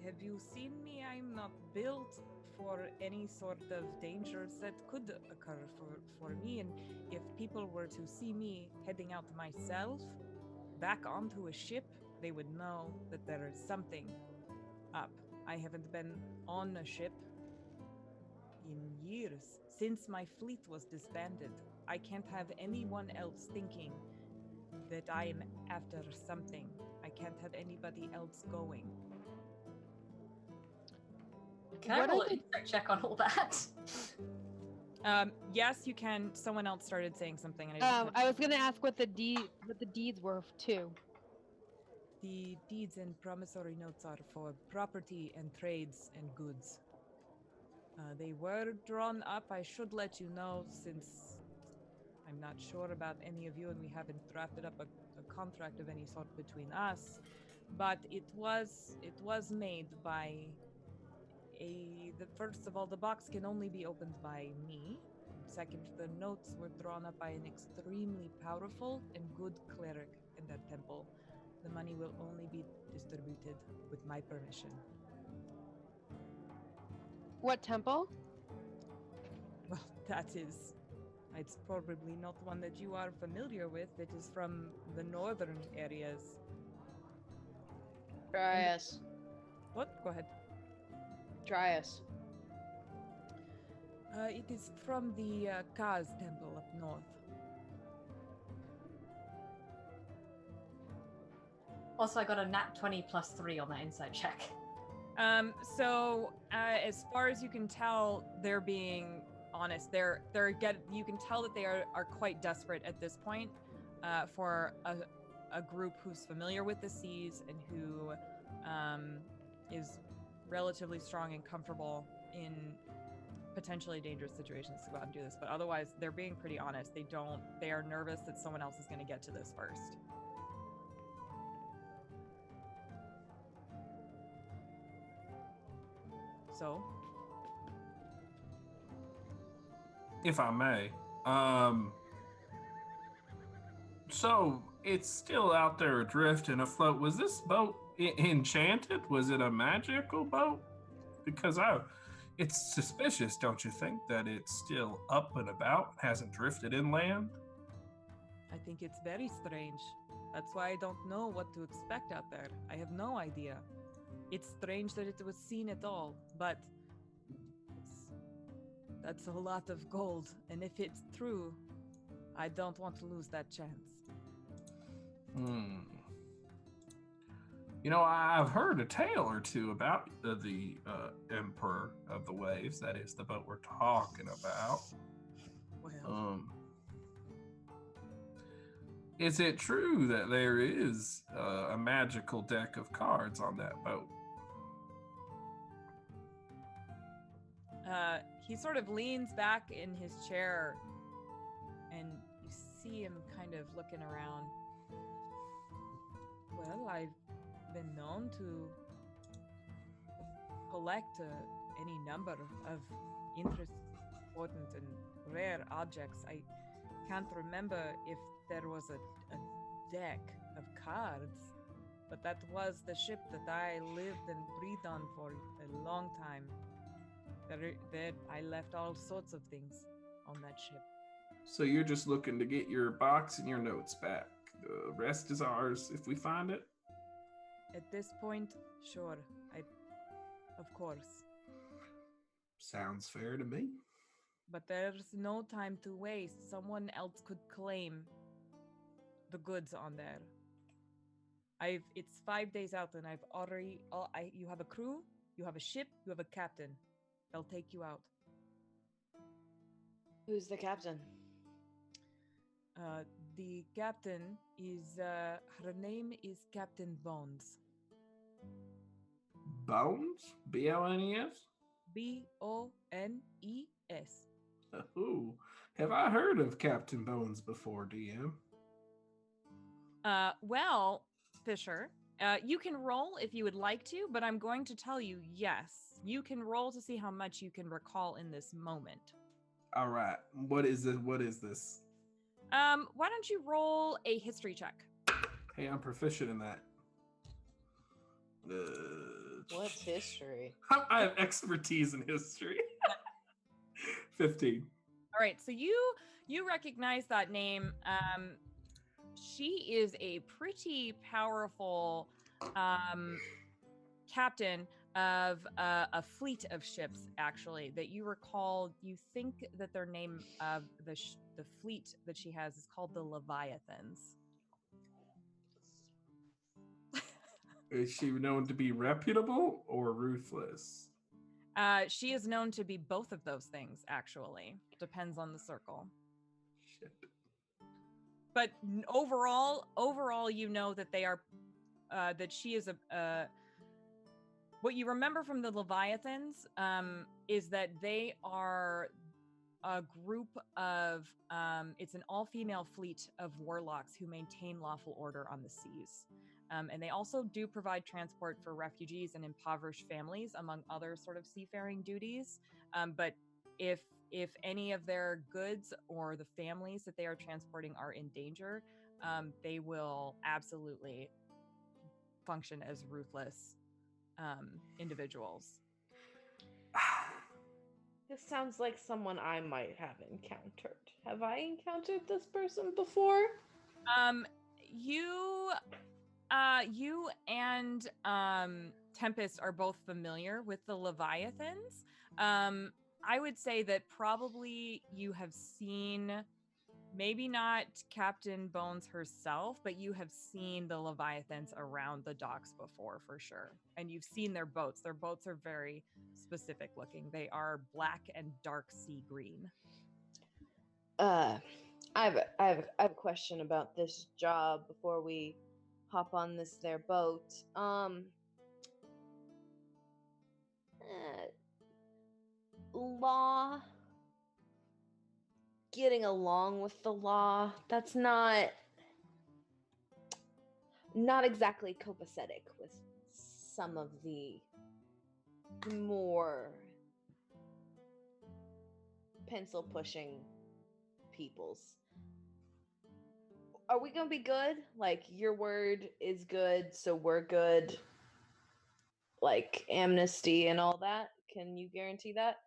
Have you seen me? I'm not built for any sort of dangers that could occur for me. And if people were to see me heading out myself, back onto a ship, they would know that there is something up. I haven't been on a ship in years, since my fleet was disbanded. I can't have anyone else thinking that I am after something. I can't have anybody else going. Can I roll an insight check on all that? Yes, you can. Someone else started saying something. And I was gonna ask what the deeds were too. The deeds and promissory notes are for property and trades and goods. They were drawn up. I should let you know, since I'm not sure about any of you and we haven't drafted up a contract of any sort between us. But it was made by first of all, the box can only be opened by me. Second, the notes were drawn up by an extremely powerful and good cleric in that temple. The money will only be distributed with my permission. What temple? Well, it's probably not one that you are familiar with. It is from the northern areas. Dryas. What? Go ahead. Dryas. It is from the Kaz temple up north. Also, I got a nat 20 +3 on that insight check. As far as you can tell, they're being honest. You can tell that they are quite desperate at this point for a group who's familiar with the seas and who is relatively strong and comfortable in potentially dangerous situations to go out and do this. But otherwise, they're being pretty honest. They are nervous that someone else is going to get to this first. So, if I may, so it's still out there adrift and afloat. Was this boat enchanted? Was it a magical boat? Because it's suspicious, don't you think, that it's still up and about, hasn't drifted inland? I think it's very strange. That's why I don't know what to expect out there. I have no idea. It's strange that it was seen at all, but that's a lot of gold, and if it's true, I don't want to lose that chance. You know, I've heard a tale or two about the Emperor of the Waves. That is the boat we're talking about. Well, is it true that there is a magical deck of cards on that boat? He sort of leans back in his chair, and you see him kind of looking around. Well, I've been known to collect any number of important and rare objects. I can't remember if there was a deck of cards, but that was the ship that I lived and breathed on for a long time. There I left all sorts of things on that ship. So you're just looking to get your box and your notes back. The rest is ours if we find it. At this point, sure, of course. Sounds fair to me. But there's no time to waste. Someone else could claim the goods on there. It's 5 days out, and I've already. You have a crew, you have a ship, you have a captain. They'll take you out. Who's the captain? The captain is. Her name is Captain Bones. Bones? B-O-N-E-S? Bones. Oh, have I heard of Captain Bones before, DM? Well, Fisher, you can roll if you would like to, but I'm going to tell you yes. You can roll to see how much you can recall in this moment. All right. What is this? Why don't you roll a history check? Hey, I'm proficient in that. What's history? I have expertise in history. 15. All right, so you recognize that name. She is a pretty powerful captain of a fleet of ships, actually, that you recall. You think that their name of the fleet that she has is called the Leviathans. Is she known to be reputable or ruthless? She is known to be both of those things, actually. Depends on the circle. Shit. But overall, you know that they are, that she is what you remember from the Leviathans is that they are a group of, it's an all-female fleet of warlocks who maintain lawful order on the seas. And they also do provide transport for refugees and impoverished families, among other sort of seafaring duties. But if any of their goods or the families that they are transporting are in danger, they will absolutely function as ruthless individuals. This sounds like someone I might have encountered. Have I encountered this person before? You and Tempest are both familiar with the Leviathans. I would say that probably you have seen, maybe not Captain Bones herself, but you have seen the Leviathans around the docks before, for sure. And you've seen their boats. Their boats are very specific looking. They are black and dark sea green. I have a question about this job before we hop on this their boat. Law, getting along with the law, that's not exactly copacetic with some of the more pencil pushing peoples. Are we gonna be good? Like, your word is good, so we're good. Like, amnesty and all that. Can you guarantee that?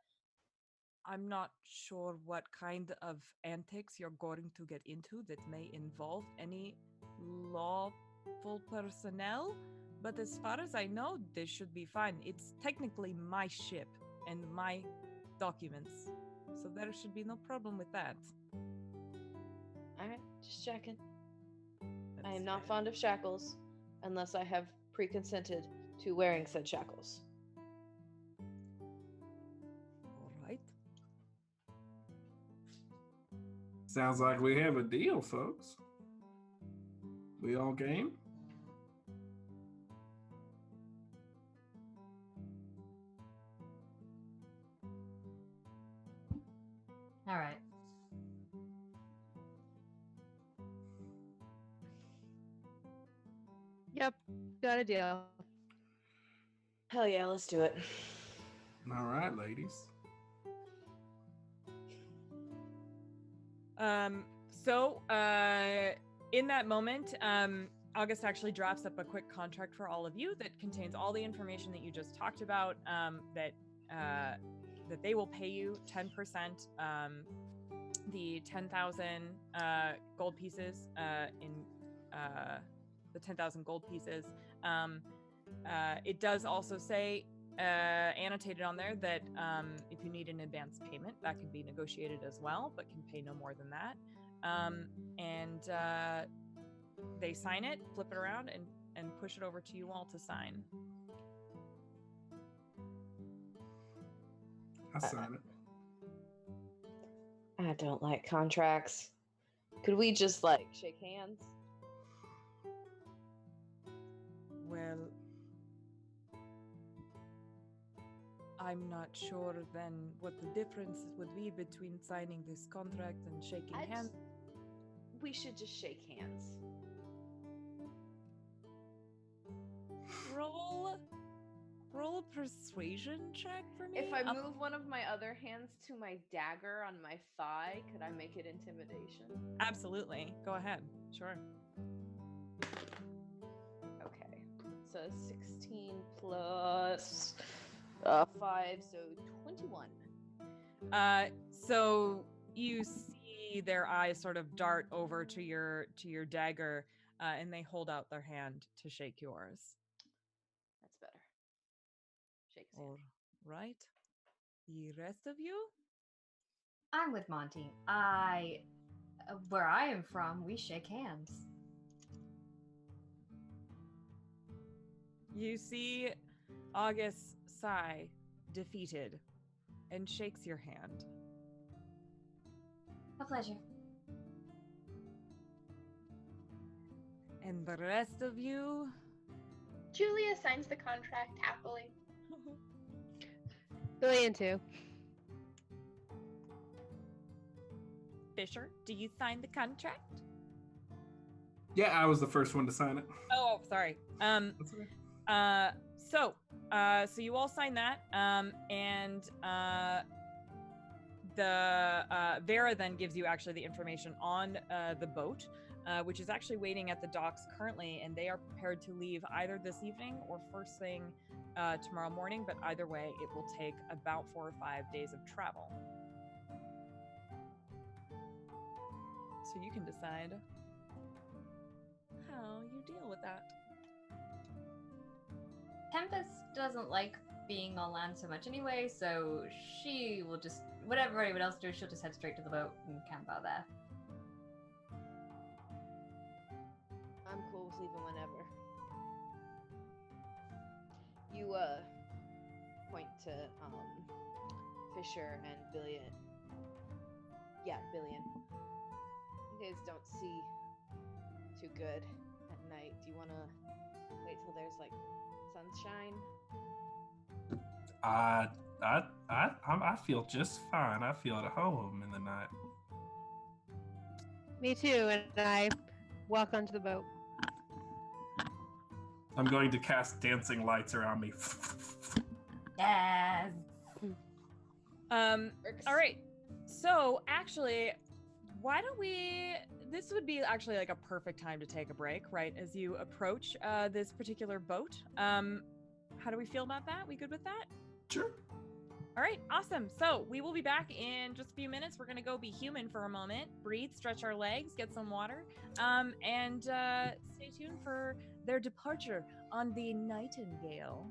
I'm not sure what kind of antics you're going to get into that may involve any lawful personnel, but as far as I know, this should be fine. It's technically my ship and my documents, so there should be no problem with that. Alright, just checking. I That's am not fair. fond of shackles unless I have pre-consented to wearing said shackles. All right. Sounds like we have a deal, folks. We all game? All right. Yep, got a deal. Hell yeah, let's do it. All right, ladies. So in that moment, August actually drafts up a quick contract for all of you that contains all the information that you just talked about. That they will pay you 10%, the 10,000 gold pieces in the 10,000 gold pieces. It does also say annotated on there that if you need an advance payment, that can be negotiated as well, but can pay no more than that. And they sign it, flip it around, and push it over to you all to sign. I sign it. I don't like contracts. Could we just like shake hands? Well, I'm not sure then what the difference would be between signing this contract and shaking hands. We should just shake hands. Roll a persuasion check for me. If I move one of my other hands to my dagger on my thigh, could I make it intimidation? Absolutely. Go ahead. Sure. Okay. So 16 plus 5, so 21. So you see their eyes sort of dart over to your dagger, and they hold out their hand to shake yours. That's better. Shake his hand. All right. The rest of you? I'm with Monty. Where I am from, we shake hands. You see August sigh, defeated, and shakes your hand. A pleasure. And the rest of you? Julia signs the contract happily. Billion too. Fisher, do you sign the contract? Yeah, I was the first one to sign it. Oh, sorry. That's okay. So you all sign that, and the Vera then gives you actually the information on the boat, which is actually waiting at the docks currently, and they are prepared to leave either this evening or first thing tomorrow morning. But either way, it will take about 4 or 5 days of travel. So you can decide how you deal with that. Tempest doesn't like being on land so much anyway, so she will just, whatever anyone else does, she'll just head straight to the boat and camp out there. I'm cool with leaving whenever. You point to Fisher and Billion. Yeah, Billion. You guys don't see too good at night. Do you want to wait till there's like sunshine? I feel just fine. I feel at home in the night. Me too, and I walk onto the boat. I'm going to cast dancing lights around me. Yes. All right. So actually, why don't we? This would be actually like a perfect time to take a break, right? As you approach this particular boat. How do we feel about that? We good with that? Sure. All right, awesome. So we will be back in just a few minutes. We're gonna go be human for a moment, breathe, stretch our legs, get some water, and stay tuned for their departure on the Nightingale.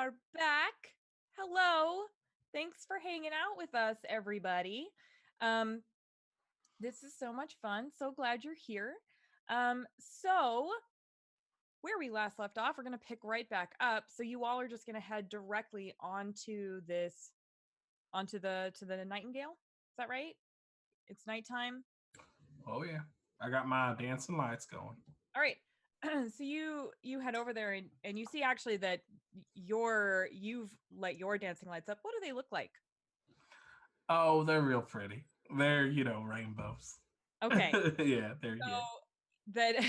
are back. Hello. Thanks for hanging out with us, everybody. Um, this is so much fun. So glad you're here. So where we last left off, we're going to pick right back up. So you all are just going to head directly onto the Nightingale. Is that right? It's nighttime. Oh yeah, I got my dancing lights going. All right. So you head over there and you see actually that you've let your dancing lights up. What do they look like? Oh, they're real pretty. They're rainbows. Okay. Yeah, they're So yeah. that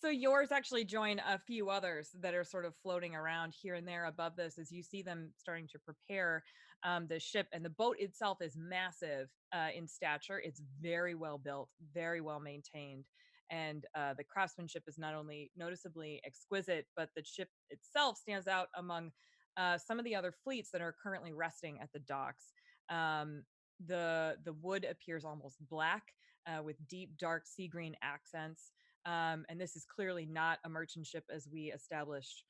so yours actually join a few others that are sort of floating around here and there above this as you see them starting to prepare the ship. And the boat itself is massive in stature. It's very well built, very well maintained, and the craftsmanship is not only noticeably exquisite, but the ship itself stands out among some of the other fleets that are currently resting at the docks. The wood appears almost black, with deep dark sea green accents. And this is clearly not a merchant ship, as we established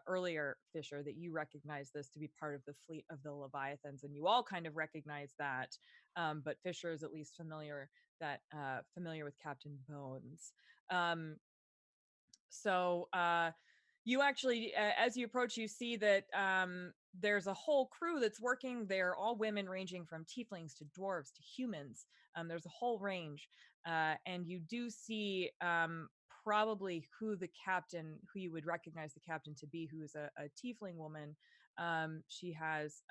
earlier, Fisher, that you recognize this to be part of the fleet of the Leviathans, and you all kind of recognize that. But Fisher is at least familiar with Captain Bones. Um, so you actually, as you approach, you see that there's a whole crew that's working. They're all women, ranging from tieflings to dwarves to humans. There's a whole range, and you do see probably who you would recognize the captain to be, who is a tiefling woman. She has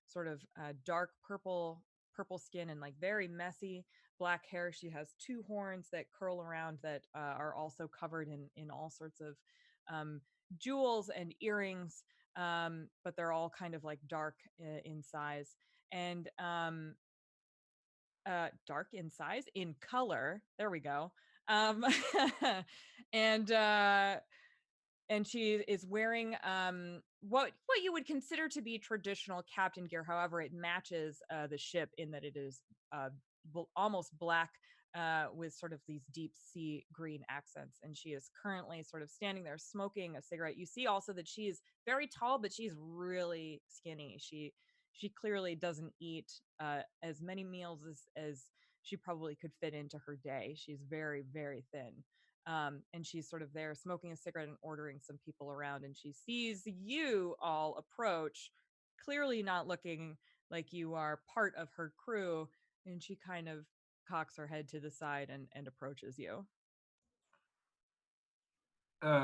sort of dark purple skin and like very messy black hair. She has two horns that curl around that are also covered in all sorts of um, jewels and earrings, but they're all kind of like dark in size and dark in size, in color. There we go. Um, and and she is wearing what you would consider to be traditional captain gear. However, it matches the ship in that it is almost black, with sort of these deep sea green accents. And she is currently sort of standing there smoking a cigarette. You see also that she is very tall, but she's really skinny. She clearly doesn't eat as many meals as she probably could fit into her day. She's very, very thin. And she's sort of there smoking a cigarette and ordering some people around. And she sees you all approach, clearly not looking like you are part of her crew. And she kind of cocks her head to the side and approaches you.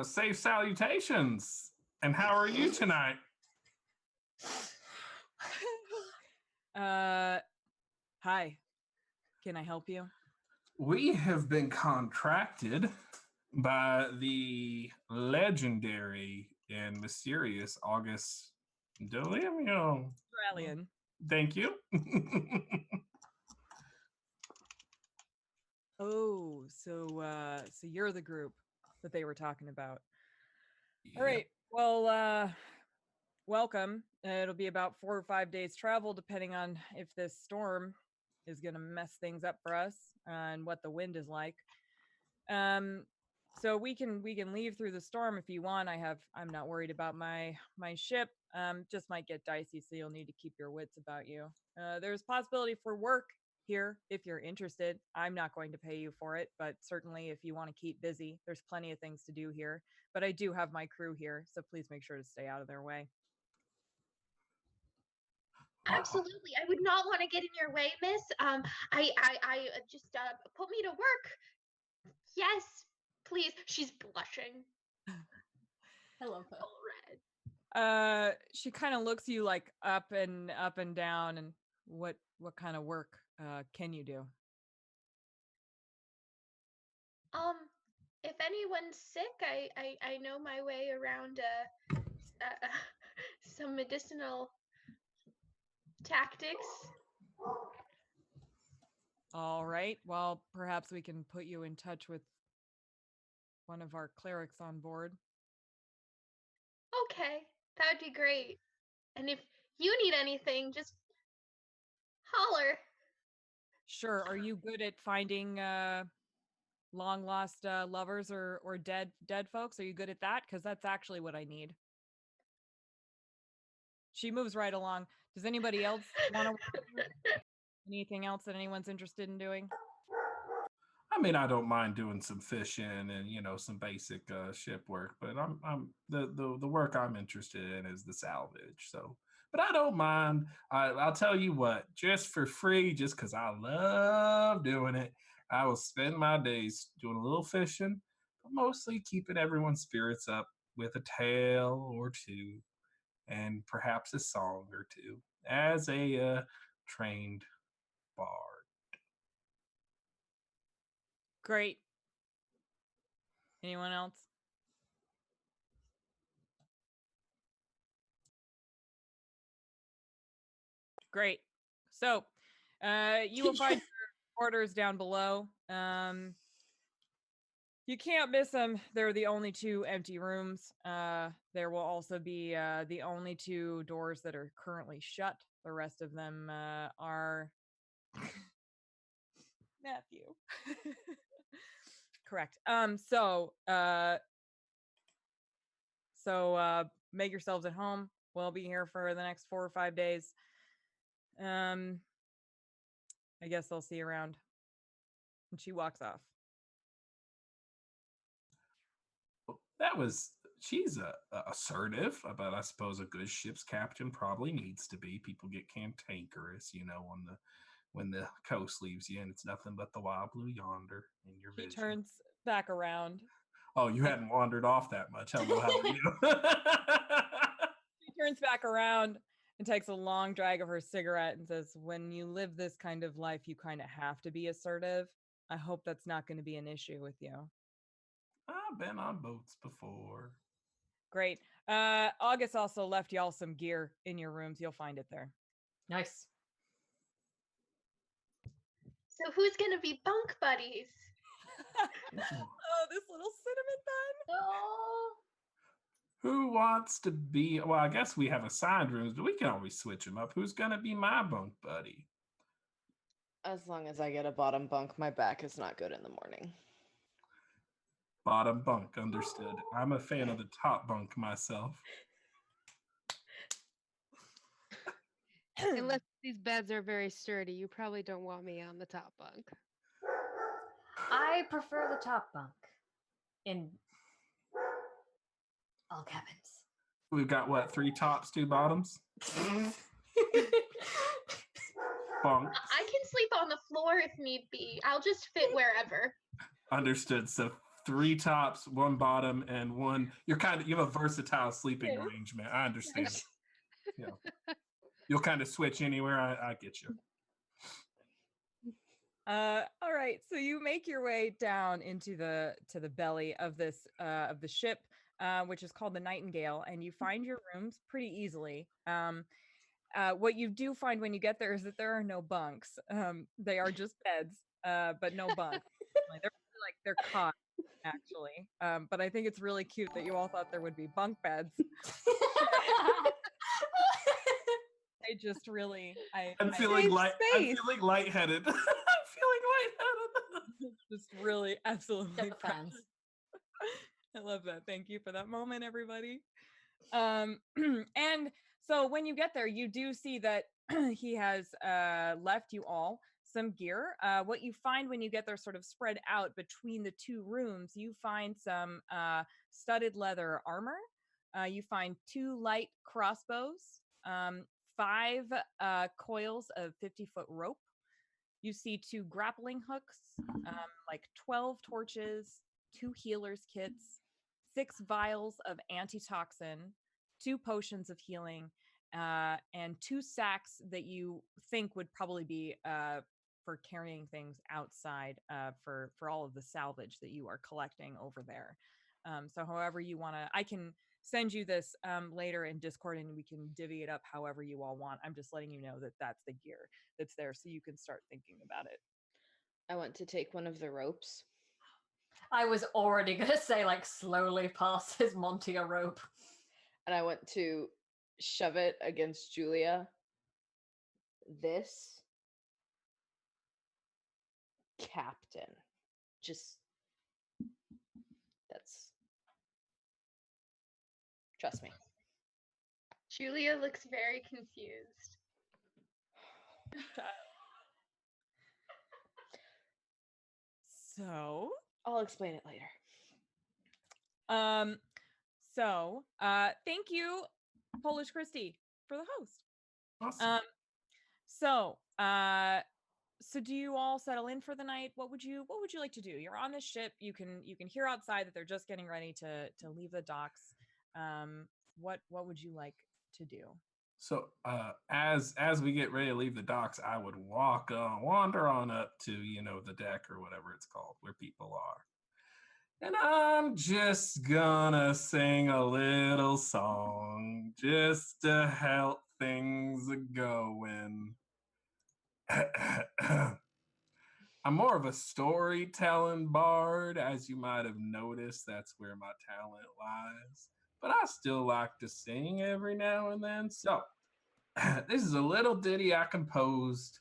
Safe salutations. And how are you tonight? Hi. Can I help you? We have been contracted by the legendary and mysterious August Delimio. Australian. Thank you. Oh, so you're the group that they were talking about. All Yep. right. Well, welcome. It'll be about 4 or 5 days travel, depending on if this storm is going to mess things up for us and what the wind is like. So we can leave through the storm if you want. I'm not worried about my ship. Just might get dicey, so you'll need to keep your wits about you. There's possibility for work here if you're interested. I'm not going to pay you for it, but certainly if you want to keep busy, there's plenty of things to do here. But I do have my crew here, so please make sure to stay out of their way. Absolutely. I would not want to get in your way, miss. I just put me to work. Yes, please. She's blushing. Hello. All red. She kind of looks you like up and down. And what kind of work can you do? If anyone's sick, I know my way around some medicinal tactics. All right. Well, perhaps we can put you in touch with one of our clerics on board. Okay, that would be great. And if you need anything, just holler. Sure. Are you good at finding long lost lovers or dead folks? Are you good at that? Because that's actually what I need. she moves right along. Does anybody else want to? Anything else that anyone's interested in doing? I mean, I don't mind doing some fishing and some basic ship work, but I'm the work I'm interested in is the salvage. So, but I don't mind. I'll tell you what, just for free, just because I love doing it, I will spend my days doing a little fishing, but mostly keeping everyone's spirits up with a tale or two, and perhaps a song or two as a trained bard. Great. Anyone else? Great. So, you will find your orders down below. You can't miss them. They're the only 2 empty rooms. There will also be the only 2 doors that are currently shut. The rest of them are Matthew. Correct. So make yourselves at home. We'll be here for the next 4 or 5 days. I guess I'll see you around. And she walks off. She's assertive, but I suppose a good ship's captain probably needs to be. People get cantankerous, when the coast leaves you and it's nothing but the wild blue yonder in your He vision. turns back around. Oh, you hadn't wandered off that much. Hello, how are you? She turns back around and takes a long drag of her cigarette and says, when you live this kind of life, you kind of have to be assertive. I hope that's not going to be an issue with you. I've been on boats before. Great. August also left y'all some gear in your rooms. You'll find it there. Nice. So who's gonna be bunk buddies? Oh, this little cinnamon bun. Oh. Who wants to be? Well, I guess we have assigned rooms, but we can always switch them up. Who's gonna be my bunk buddy? As long as I get a bottom bunk, my back is not good in the morning. Bottom bunk, understood. I'm a fan of the top bunk myself. Unless these beds are very sturdy, you probably don't want me on the top bunk. I prefer the top bunk in all cabins. We've got what, 3 tops, 2 bottoms? Bunk. I can sleep on the floor if need be. I'll just fit wherever. Understood. So 3 tops, 1 bottom, and 1. You have a versatile sleeping arrangement. I understand. You'll kind of switch anywhere. I get you. All right. So you make your way down into the belly of this of the ship, which is called the Nightingale, and you find your rooms pretty easily. What you do find when you get there is that there are no bunks. They are just beds, but no bunks. They're cots, actually. But I think it's really cute that you all thought there would be bunk beds. I just really, I'm feeling lightheaded. I'm feeling lightheaded. Just really, absolutely fans. I love that. Thank you for that moment, everybody. And so when you get there, you do see that he has left you all some gear. What you find when you get there, sort of spread out between the 2 rooms, you find some studded leather armor. You find 2 light crossbows, 5 coils of 50-foot rope. You see 2 grappling hooks, like 12 torches, 2 healers kits, 6 vials of antitoxin, 2 potions of healing, and 2 sacks that you think would probably be for carrying things outside for all of the salvage that you are collecting over there. So however you want to, I can send you this later in Discord and we can divvy it up however you all want. I'm just letting you know that that's the gear that's there so you can start thinking about it. I want to take one of the ropes. I was already going to say, slowly passes Monty a rope. And I want to shove it against Julia. This captain. Trust me. Julia looks very confused. So, I'll explain it later. thank you, Polish Christy, for the host. Awesome. So, so do you all settle in for the night? What would you like to do? You're on this ship. You can hear outside that they're just getting ready to leave the docks. What would you like to do? So as we get ready to leave the docks, I would wander on up to the deck or whatever it's called where people are, and I'm just gonna sing a little song just to help things going. I'm more of a storytelling bard, as you might have noticed. That's where my talent lies. But I still like to sing every now and then. So this is a little ditty I composed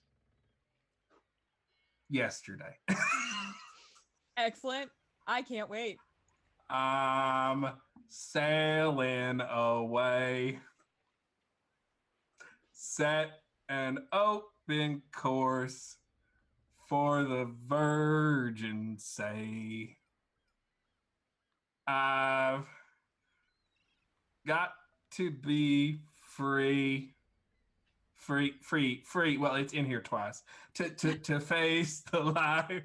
yesterday. Excellent. I can't wait. I'm sailing away, set an open course for the virgin say. I've got to be free. Well, it's in here twice. To face the life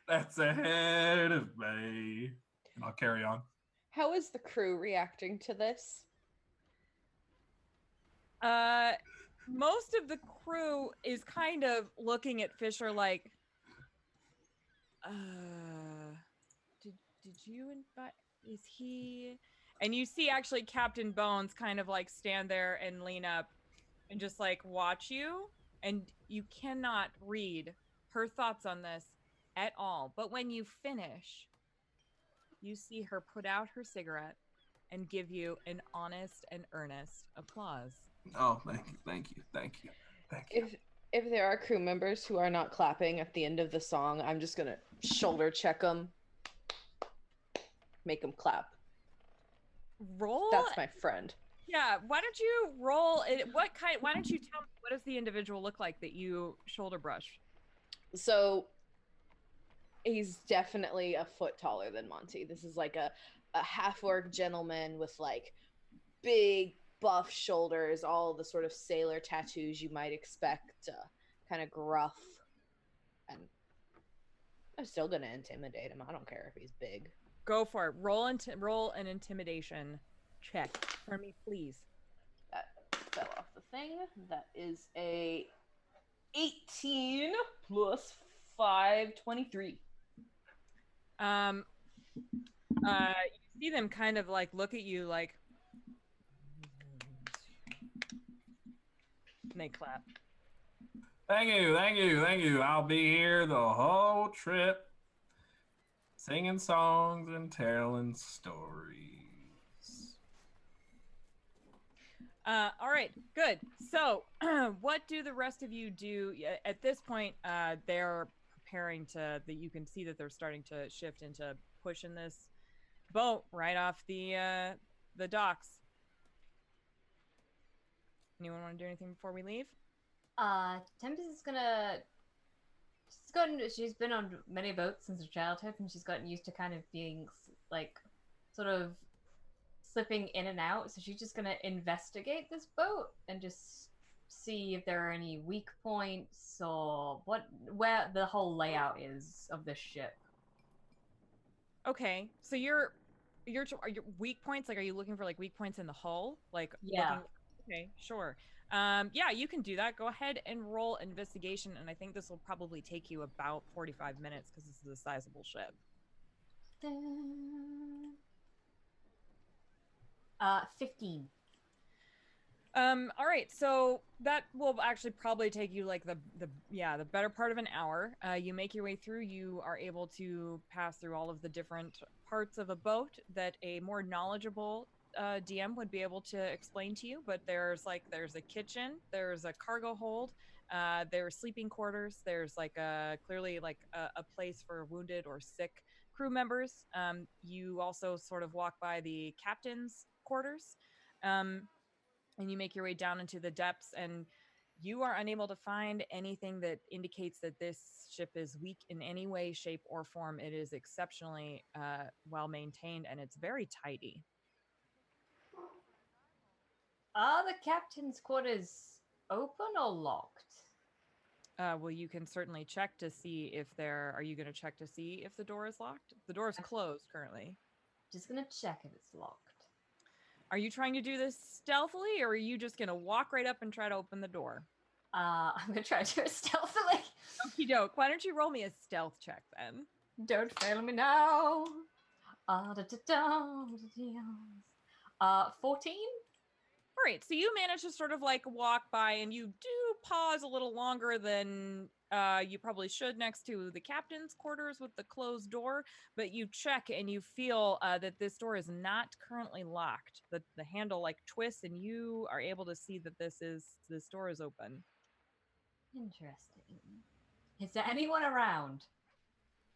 that's ahead of me. And I'll carry on. How is the crew reacting to this? Most of the crew is kind of looking at Fisher like, did you invite? Is he? And you see actually Captain Bones kind of like stand there and lean up and just like watch you, and you cannot read her thoughts on this at all. But when you finish, you see her put out her cigarette and give you an honest and earnest applause. Oh, thank you. If there are crew members who are not clapping at the end of the song, I'm just gonna shoulder check them, make them clap. Roll. That's my friend. Yeah, why don't you roll it? Why don't you tell me, what does the individual look like that you shoulder brush? So he's definitely a foot taller than Monty. This is like a half-orc gentleman with like big buff shoulders, all the sort of sailor tattoos you might expect, kind of gruff. And I'm still gonna intimidate him. I don't care if he's big. Go for it. Roll an intimidation check for me, please. That fell off the thing. That is a 18 plus 5, 23. You see them kind of like look at you like, and they clap. Thank you. I'll be here the whole trip, singing songs and telling stories. All right, good. So, what do the rest of you do at this point? They're preparing to. You can see that they're starting to shift into pushing this boat right off the docks. Anyone want to do anything before we leave? Tempest is she's been on many boats since her childhood, and she's gotten used to kind of being like sort of slipping in and out. So she's just gonna investigate this boat and just see if there are any weak points or where the whole layout is of the ship. Okay, so are your weak points, like, are you looking for like weak points in the hull? Like, yeah. Okay, sure. Yeah, you can do that. Go ahead and roll investigation, and I think this will probably take you about 45 minutes because this is a sizable ship. 15. All right, so that will actually probably take you like the better part of an hour. You make your way through. You are able to pass through all of the different parts of a boat that a more knowledgeable DM would be able to explain to you. But there's a kitchen, there's a cargo hold, there's sleeping quarters, there's clearly a place for wounded or sick crew members. You also sort of walk by the captain's quarters. and you make your way down into the depths, and you are unable to find anything that indicates that this ship is weak in any way, shape, or form. It is exceptionally well maintained, and it's very tidy. Are the captain's quarters open or locked? Well, you can certainly check to see if there. Are you going to check to see if the door is locked? The door is closed currently. Just gonna check if it's locked. Are you trying to do this stealthily, or are you just going to walk right up and try to open the door? I'm gonna try to do it stealthily. Okie doke. Why don't you roll me a stealth check then? Don't fail me now. 14? All right, so you manage to sort of like walk by, and you do pause a little longer than you probably should next to the captain's quarters with the closed door, but you check and you feel that this door is not currently locked. The handle like twists, and you are able to see that this door is open. Interesting. Is there anyone around?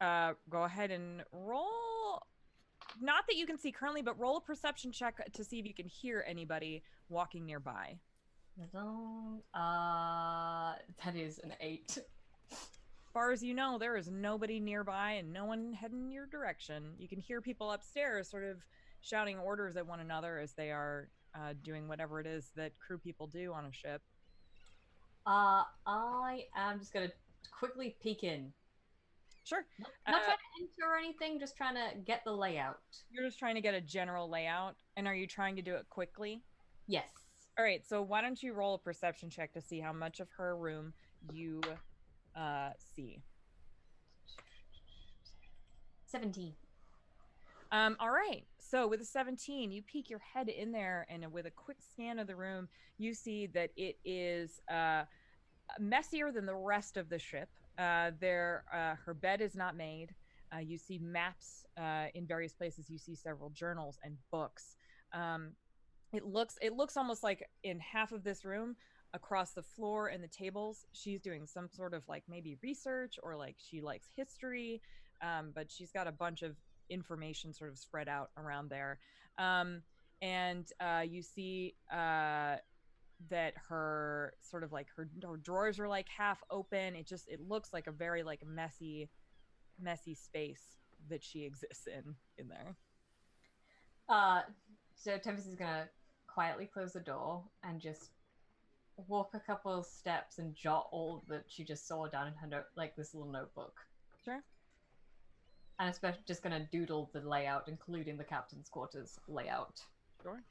Go ahead and roll. Not that you can see currently, but roll a perception check to see if you can hear anybody walking nearby. That is an 8. As far as you know, there is nobody nearby and no one heading in your direction. You can hear people upstairs sort of shouting orders at one another as they are doing whatever it is that crew people do on a ship. I am just gonna quickly peek in. Sure. Not trying to enter or anything, just trying to get the layout. You're just trying to get a general layout, and are you trying to do it quickly? Yes. All right, so why don't you roll a perception check to see how much of her room you see. 17. All right, so with a 17, you peek your head in there, and with a quick scan of the room, you see that it is messier than the rest of the ship. Her bed is not made. You see maps in various places. You see several journals and books. It looks almost like in half of this room, across the floor and the tables, she's doing some sort of like maybe research, or like she likes history, but she's got a bunch of information sort of spread out around there. And you see that her sort of like her drawers are like half open. It looks like a very like messy space that she exists in there. So Tempest is gonna quietly close the door and just walk a couple of steps and jot all that she just saw down in her note, like this little notebook. Sure. And especially just gonna doodle the layout, including the captain's quarters layout. Sure.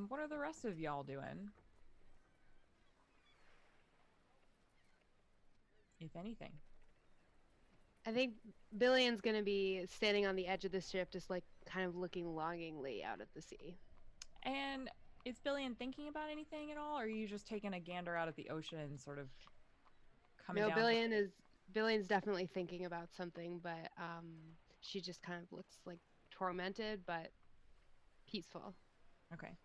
What are the rest of y'all doing? If anything. I think Billion's gonna be standing on the edge of the ship, just like kind of looking longingly out at the sea. And is Billion thinking about anything at all, or are you just taking a gander out at the ocean and sort of coming down? No, Billion's definitely thinking about something, but she just kind of looks like tormented but peaceful. Okay.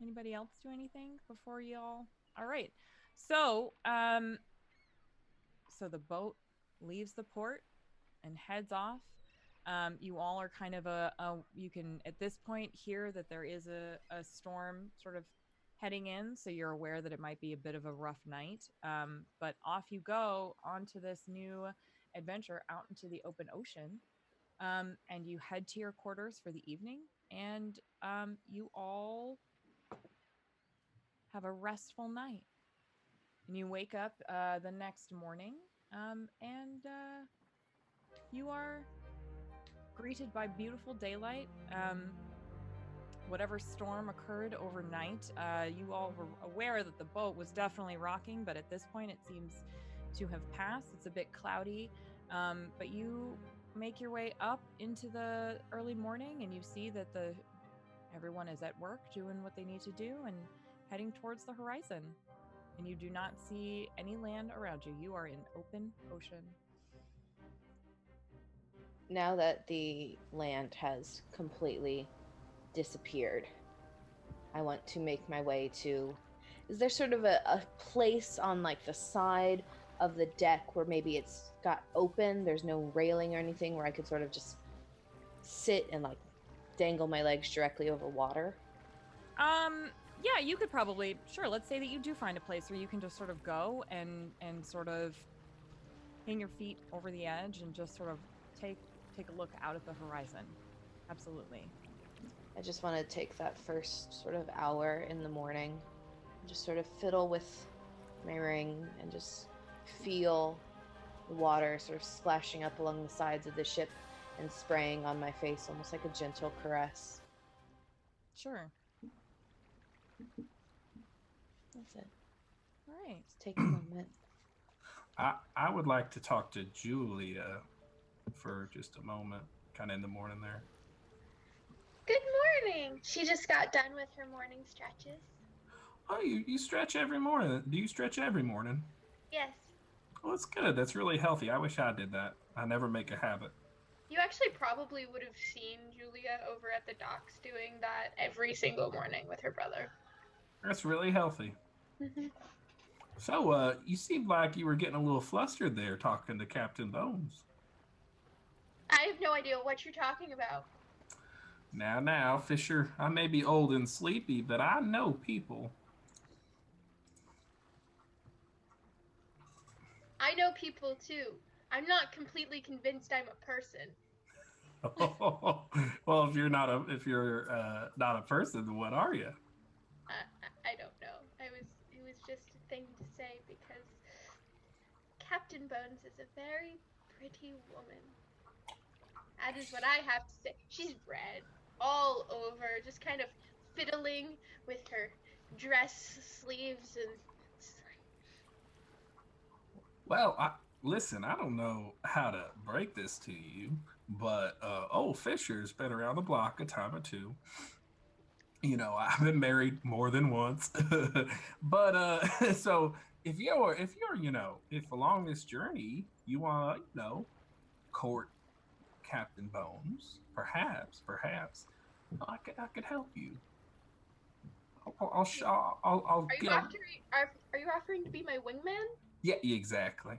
Anybody else do anything before y'all? All right. So, so the boat leaves the port and heads off. You all are kind of you can at this point hear that there is a storm sort of heading in, so you're aware that it might be a bit of a rough night. But off you go onto this new adventure out into the open ocean. And you head to your quarters for the evening, and you all have a restful night. And you wake up the next morning, and you are greeted by beautiful daylight. Whatever storm occurred overnight, you all were aware that the boat was definitely rocking, but at this point it seems to have passed. It's a bit cloudy, but you make your way up into the early morning, and you see that everyone is at work doing what they need to do and heading towards the horizon. And you do not see any land around you. You are in open ocean. Now that the land has completely disappeared, I want to make my way to... Is there sort of a place on like the side of the deck where maybe it's got open, there's no railing or anything, where I could sort of just sit and like dangle my legs directly over water? Yeah, you could probably, sure, let's say that you do find a place where you can just sort of go and sort of hang your feet over the edge and just sort of take a look out at the horizon. Absolutely. I just want to take that first sort of hour in the morning and just sort of fiddle with my ring and just feel the water sort of splashing up along the sides of the ship and spraying on my face almost like a gentle caress. Sure. That's it. All right. Just take a moment. I would like to talk to Julia for just a moment, kind of in the morning there. Good morning. She just got done with her morning stretches. Oh, you stretch every morning. Do you stretch every morning? Yes. Well, that's good. That's really healthy. I wish I did that. I never make a habit. You actually probably would have seen Julia over at the docks doing that every single morning with her brother. That's really healthy. So, you seemed like you were getting a little flustered there talking to Captain Bones. I have no idea what you're talking about. Now, Fisher, I may be old and sleepy, but I know people. I know people too. I'm not completely convinced I'm a person. Well, if you're not a person, then what are you? I don't know. It was just a thing to say because Captain Bones is a very pretty woman. That is what I have to say. She's red all over, just kind of fiddling with her dress sleeves and. Well, listen, I don't know how to break this to you, but old Fisher's been around the block a time or two. You know, I've been married more than once, but so if if along this journey you want to, court Captain Bones, perhaps, I could help you. I'll Are you get. are you offering to be my wingman? Yeah, exactly.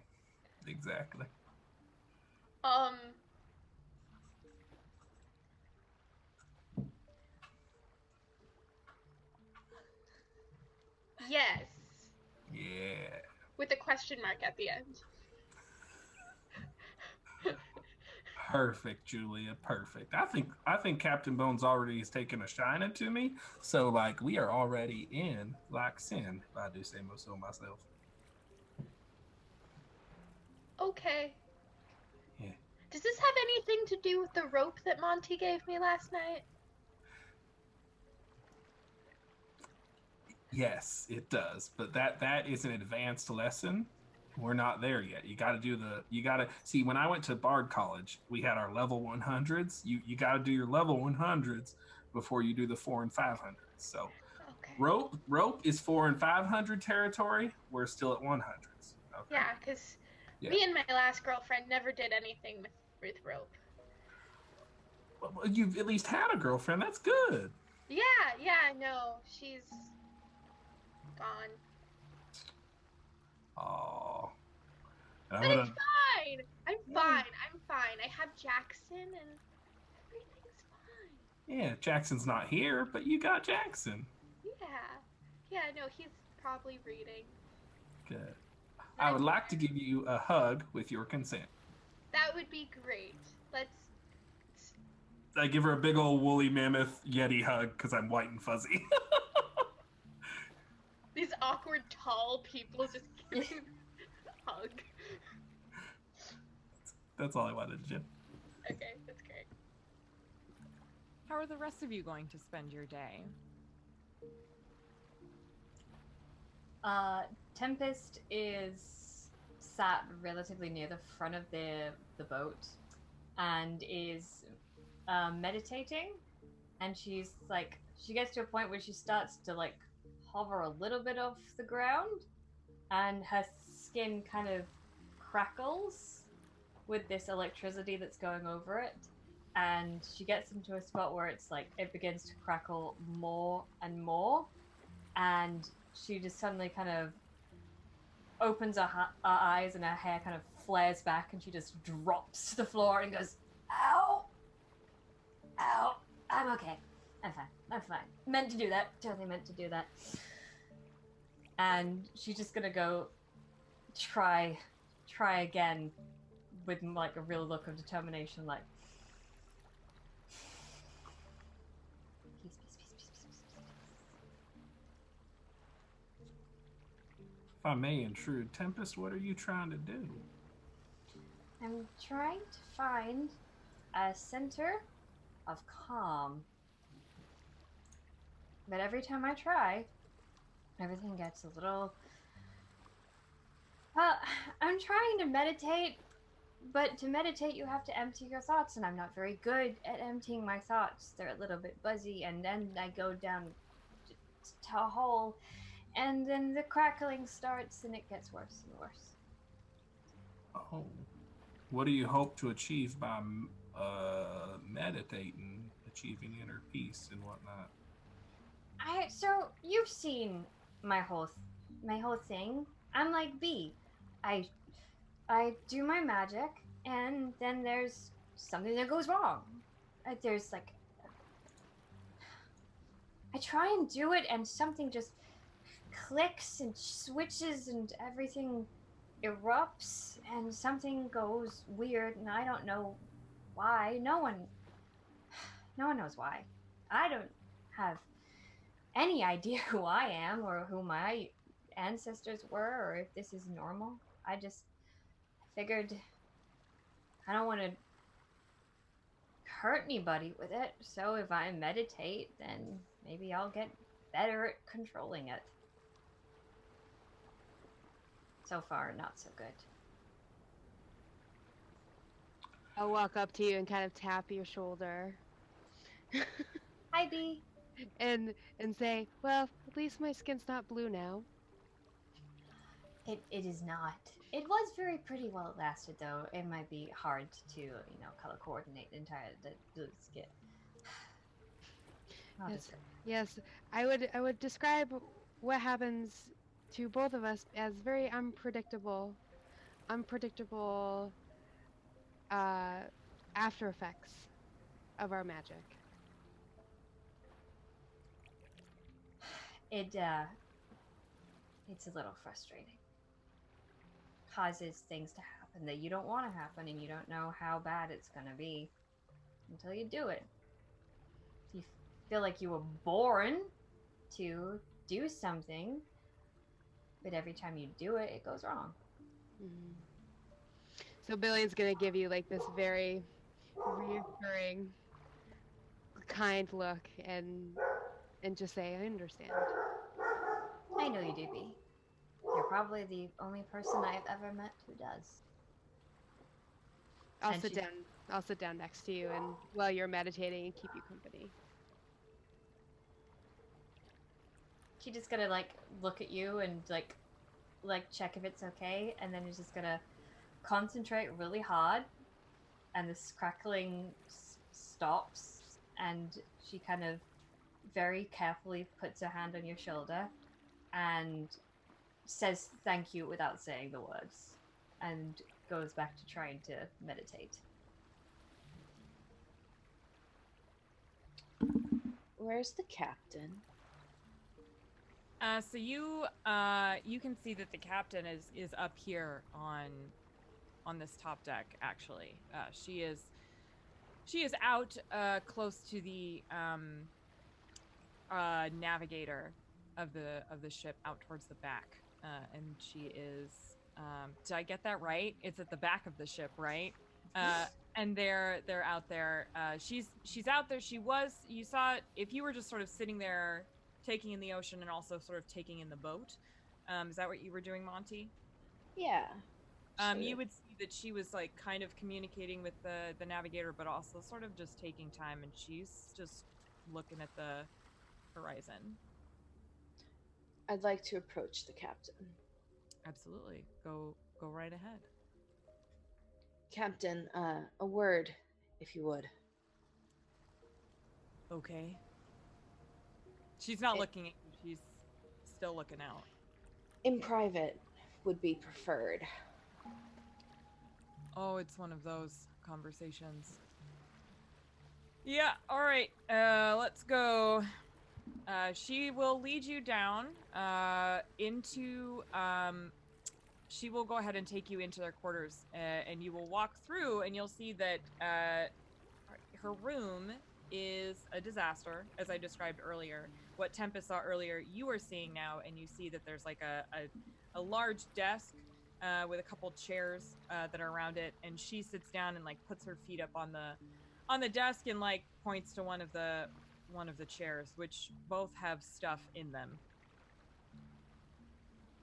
Yes. Yeah. With a question mark at the end. Perfect, Julia. Perfect. I think Captain Bones already has taken a shine to me. So like we are already in like sin, if I do say so myself. Okay. Yeah. Does this have anything to do with the rope that Monty gave me last night? Yes, it does. But that is an advanced lesson. We're not there yet. You got to see, when I went to Bard College, we had our level 100s. You got to do your level 100s before you do the 4 and 500s. So Okay. rope is 4 and 500 territory. We're still at 100s. Okay? Yeah, because me and my last girlfriend never did anything with rope. Well, you've at least had a girlfriend. That's good. Yeah, no, she's gone. Oh. But it's fine. I'm fine. I have Jackson and everything's fine. Yeah, Jackson's not here, but you got Jackson. Yeah, no, he's probably reading. Good. I would like to give you a hug with your consent. That would be great. Let's. I give her a big old woolly mammoth Yeti hug because I'm white and fuzzy. These awkward tall people just giving a hug. That's all I wanted to do. Okay, that's great. How are the rest of you going to spend your day? Tempest is sat relatively near the front of the boat and is meditating, and she gets to a point where she starts to like hover a little bit off the ground, and her skin kind of crackles with this electricity that's going over it, and she gets into a spot where it's like it begins to crackle more and more, and she just suddenly kind of opens her eyes and her hair kind of flares back, and she just drops to the floor and goes, "Ow!" Ow. I'm okay. I'm fine. I'm fine. Meant to do that. Totally meant to do that. And she's just gonna go try again with like a real look of determination, like peace, peace, peace, peace, peace, peace, peace. If I may intrude, Tempest, what are you trying to do? I'm trying to find a center of calm. But every time I try, everything gets a little... Well, I'm trying to meditate, but to meditate you have to empty your thoughts, and I'm not very good at emptying my thoughts. They're a little bit buzzy, and then I go down to a hole, and then the crackling starts, and it gets worse and worse. Oh. What do you hope to achieve by meditating, achieving inner peace and whatnot? So you've seen my whole thing. I'm like B. I do my magic, and then there's something that goes wrong. There's like, I try and do it, and something just clicks and switches, and everything erupts, and something goes weird, and I don't know why. No one knows why. I don't have any idea who I am or who my ancestors were or if this is normal. I figured I don't want to hurt anybody with it, so if I meditate, then maybe I'll get better at controlling it. So far, not so good. I'll walk up to you and kind of tap your shoulder. Hi, B. and say, well, at least my skin's not blue now. It is not. It was very pretty while it lasted, though. It might be hard to, color coordinate the entire the skin. Yes. I would describe what happens to both of us as very unpredictable after effects of our magic. It's a little frustrating. Causes things to happen that you don't want to happen, and you don't know how bad it's gonna be until you do it. You feel like you were born to do something, but every time you do it, it goes wrong. Mm-hmm. So Billion's gonna give you like this very reassuring, kind look, and just say, "I understand." I know you do, B. You're probably the only person I've ever met who does. I'll sit down. I'll sit down next to you, and while you're meditating, and keep you company. She's just gonna like look at you and like check if it's okay, and then is just gonna concentrate really hard, and this crackling stops, and she kind of very carefully puts her hand on your shoulder and says thank you without saying the words, and goes back to trying to meditate. Where's the captain? So you can see that the captain is up here on this top deck. Actually, she is out close to the navigator of the ship, out towards the back, and she is. Did I get that right? It's at the back of the ship, right? And they're out there. She's out there. You saw it, if you were just sort of sitting there taking in the ocean and also sort of taking in the boat. Is that what you were doing, Monty? Yeah. You would see that she was like kind of communicating with the navigator, but also sort of just taking time, and she's just looking at the horizon. I'd like to approach the captain. Absolutely. Go right ahead. Captain, a word, if you would. Okay. She's not looking at you. She's still looking out. In private would be preferred. Oh, it's one of those conversations. Yeah, all right. Let's go. She will lead you down into she will go ahead and take you into their quarters, and you will walk through, and you'll see that her room is a disaster, as I described earlier. What Tempest saw earlier, you are seeing now, and you see that there's like a large desk with a couple chairs that are around it, and she sits down and like puts her feet up on the desk and like points to one of the chairs, which both have stuff in them.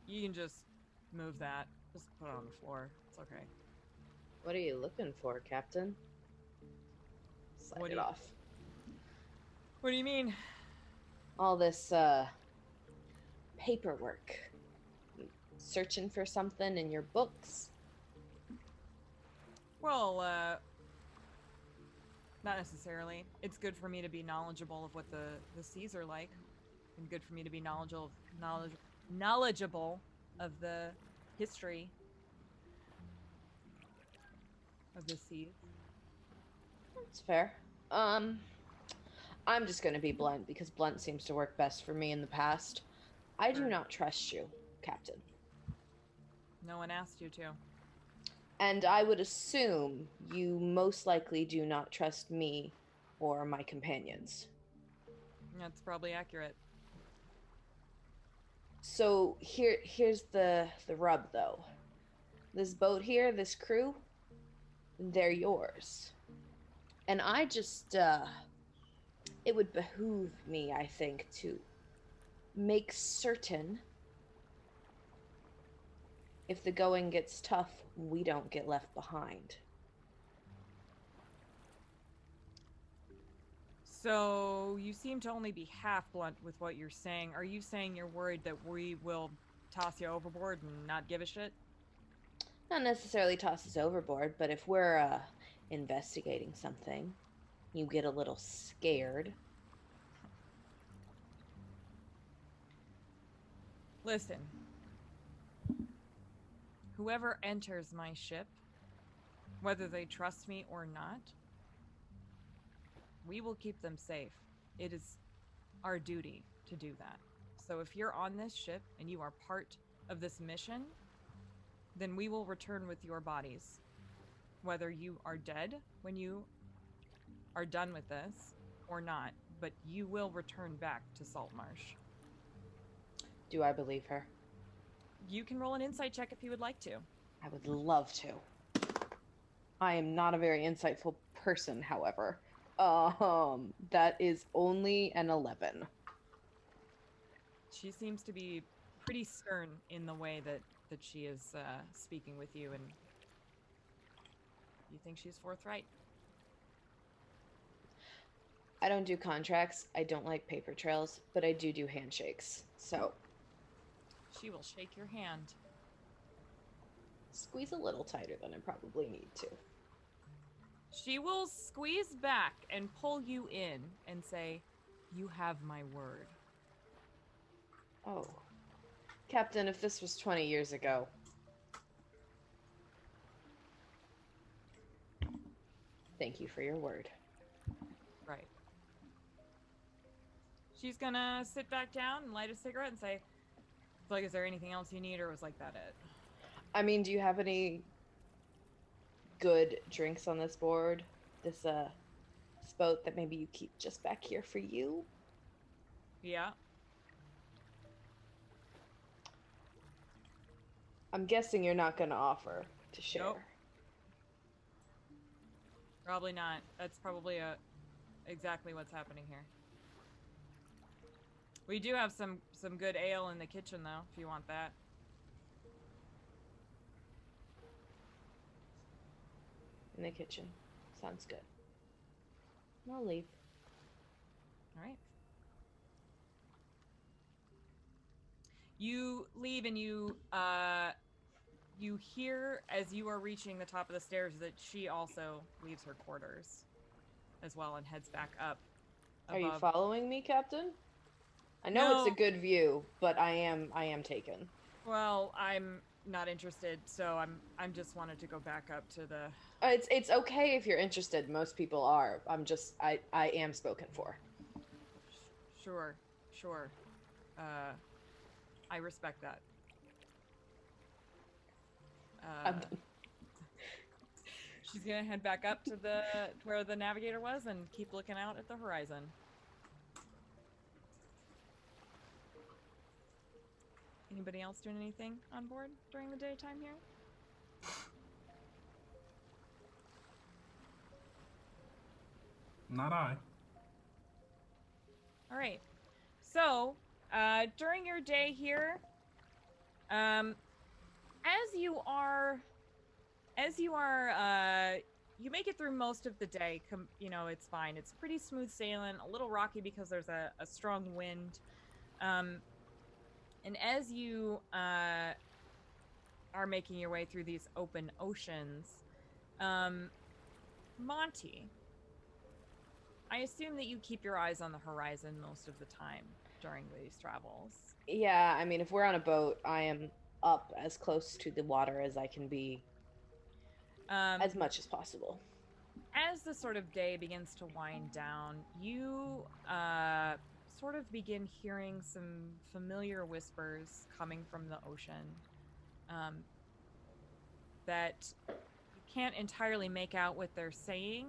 You can just move that. Just put it on the floor. It's okay. What are you looking for, Captain? Slide What do it you- off. What do you mean? All this paperwork. You searching for something in your books? Well, not necessarily. It's good for me to be knowledgeable of what the seas are like, and good for me to be knowledgeable of the history of the seas. That's fair. I'm just gonna be blunt because blunt seems to work best for me in the past. I do Sure. not trust you, Captain. No one asked you to. And I would assume you most likely do not trust me or my companions. That's probably accurate. So here's the rub though. This boat here, this crew, they're yours. And I just it would behoove me, I think, to make certain if the going gets tough, we don't get left behind. So you seem to only be half blunt with what you're saying. Are you saying you're worried that we will toss you overboard and not give a shit? Not necessarily toss us overboard, but if we're investigating something, you get a little scared. Listen. Whoever enters my ship, whether they trust me or not, we will keep them safe. It is our duty to do that. So if you're on this ship and you are part of this mission, then we will return with your bodies. Whether you are dead when you are done with this or not, but you will return back to Saltmarsh. Do I believe her? You can roll an insight check if you would like to. I would love to. I am not a very insightful person, however. That is only an 11. She seems to be pretty stern in the way that she is speaking with you, and you think she's forthright. I don't do contracts. I don't like paper trails, but I do handshakes. So She will shake your hand. squeeze a little tighter than I probably need to. She will squeeze back and pull you in and say, "You have my word." Oh. Captain, if this was 20 years ago. Thank you for your word. Right. She's gonna sit back down and light a cigarette and say, "Like, is there anything else you need, or was like that it?" I mean, do you have any good drinks on this board? This boat that maybe you keep just back here for you? Yeah. I'm guessing you're not going to offer to share. Nope. Probably not. That's probably exactly what's happening here. We do have some good ale in the kitchen, though, if you want that. In the kitchen. Sounds good. I'll leave. All right. You leave, and you hear as you are reaching the top of the stairs that she also leaves her quarters as well and heads back up. Are you above. following me, Captain? I know it's No. a good view, but I am taken. Well, I'm not interested, so I'm just wanted to go back up to the. It's okay if you're interested. Most people are. I am spoken for. Sure, sure. I respect that. I'm done. She's gonna head back up to the where the navigator was and keep looking out at the horizon. Anybody else doing anything on board during the daytime here? Not I. All right. So, during your day here, as you are, you make it through most of the day. It's fine. It's pretty smooth sailing. A little rocky because there's a strong wind. And as you are making your way through these open oceans, Monty, I assume that you keep your eyes on the horizon most of the time during these travels. Yeah, I mean, if we're on a boat, I am up as close to the water as I can be, as much as possible. As the sort of day begins to wind down, you sort of begin hearing some familiar whispers coming from the ocean that you can't entirely make out what they're saying.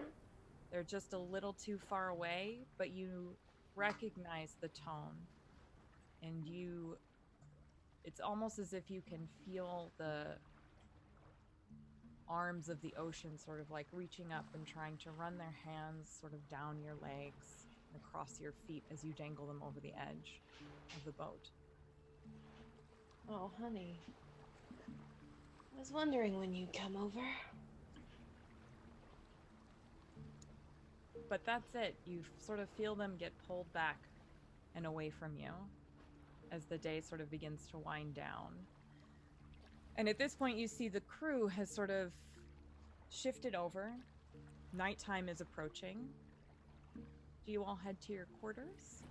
They're just a little too far away, but you recognize the tone. And it's almost as if you can feel the arms of the ocean sort of like reaching up and trying to run their hands sort of down your legs and across your feet as you dangle them over the edge of the boat. Oh, honey. I was wondering when you'd come over. But that's it. You sort of feel them get pulled back and away from you as the day sort of begins to wind down. And at this point, you see the crew has sort of shifted over. Nighttime is approaching. Do you all head to your quarters?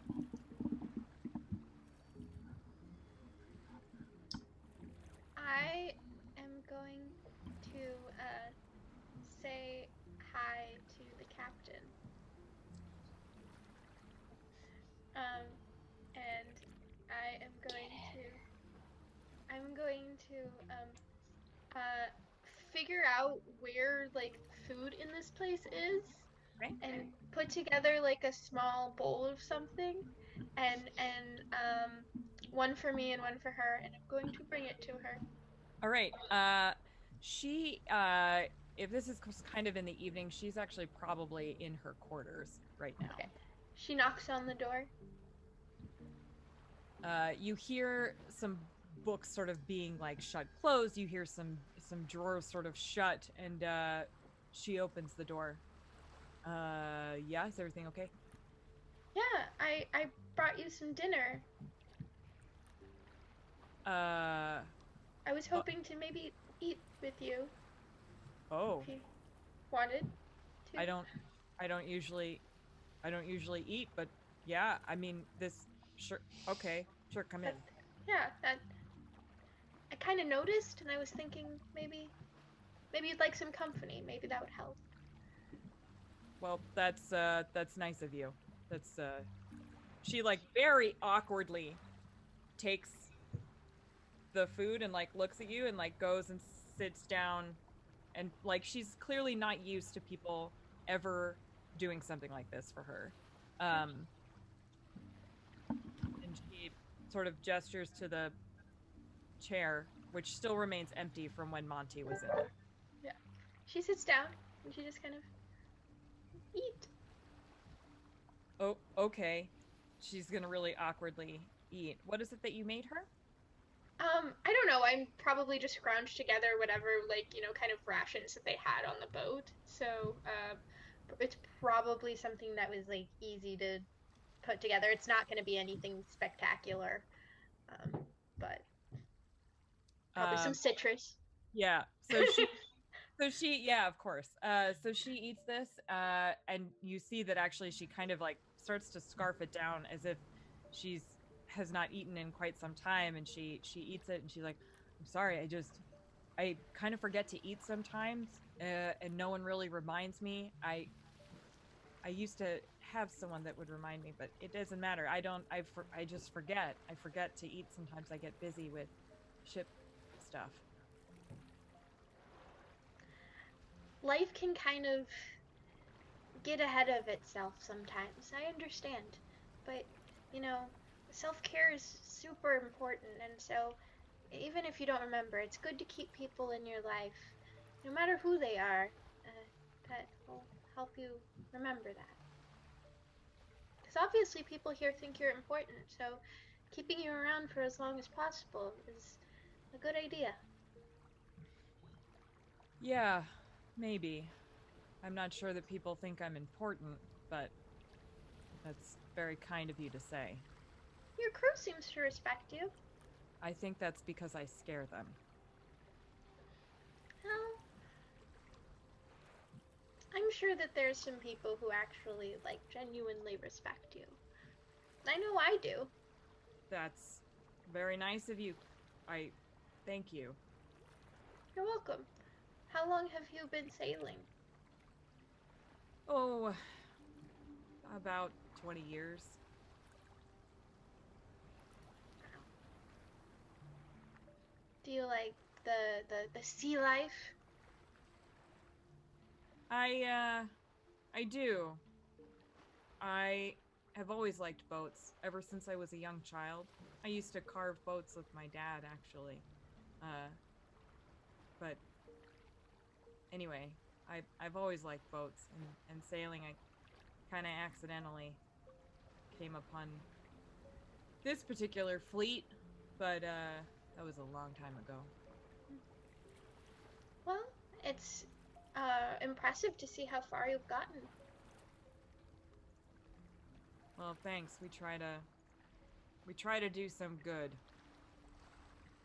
I am going to say hi to the captain. And I'm going to figure out where like food in this place is, Okay. and put together like a small bowl of something, and one for me and one for her, and I'm going to bring it to her. All right. She, if this is kind of in the evening, she's actually probably in her quarters right now. Okay. She knocks on the door. You hear some books sort of being like shut closed. You hear some drawers sort of shut, and she opens the door. Yeah, is everything okay? Yeah, I brought you some dinner. I was hoping to maybe eat with you Oh, if you wanted to. I don't usually eat, but yeah, I mean this. Sure, okay, sure, come in. Yeah, that I kind of noticed, and I was thinking maybe you'd like some company. Maybe that would help. Well, that's nice of you. That's she like very awkwardly takes the food and like looks at you and like goes and sits down, and like she's clearly not used to people ever doing something like this for her. And she sort of gestures to the chair, which still remains empty from when Monty was in there. Yeah. She sits down and she just kind of eat. Oh, okay. She's gonna really awkwardly eat. What is it that you made her? I don't know. I'm probably just scrounged together whatever, like, kind of rations that they had on the boat. So, it's probably something that was, like, easy to put together. It's not going to be anything spectacular, but probably some citrus. Yeah. Yeah, of course. So she eats this, and you see that actually she kind of like starts to scarf it down as if has not eaten in quite some time, and she eats it, and she's like, I'm sorry. I kind of forget to eat sometimes, and no one really reminds me. I used to have someone that would remind me, but it doesn't matter. I just forget. I forget to eat sometimes. I get busy with ship stuff. Life can kind of get ahead of itself sometimes. I understand. But, you know, self-care is super important, and so even if you don't remember, it's good to keep people in your life, no matter who they are, that will help you remember that. Because obviously people here think you're important, so keeping you around for as long as possible is a good idea. Yeah, maybe. I'm not sure that people think I'm important, but that's very kind of you to say. Your crew seems to respect you. I think that's because I scare them. Well, I'm sure that there's some people who actually, like, genuinely respect you. I know I do. That's very nice of you. I thank you. You're welcome. How long have you been sailing? Oh, about 20 years. Do you like the sea life? I do. I have always liked boats ever since I was a young child. I used to carve boats with my dad, actually. Uh, but anyway, I've always liked boats and sailing. I kind of accidentally came upon this particular fleet, but that was a long time ago. Well, it's impressive to see how far you've gotten. Well, thanks. We try to do some good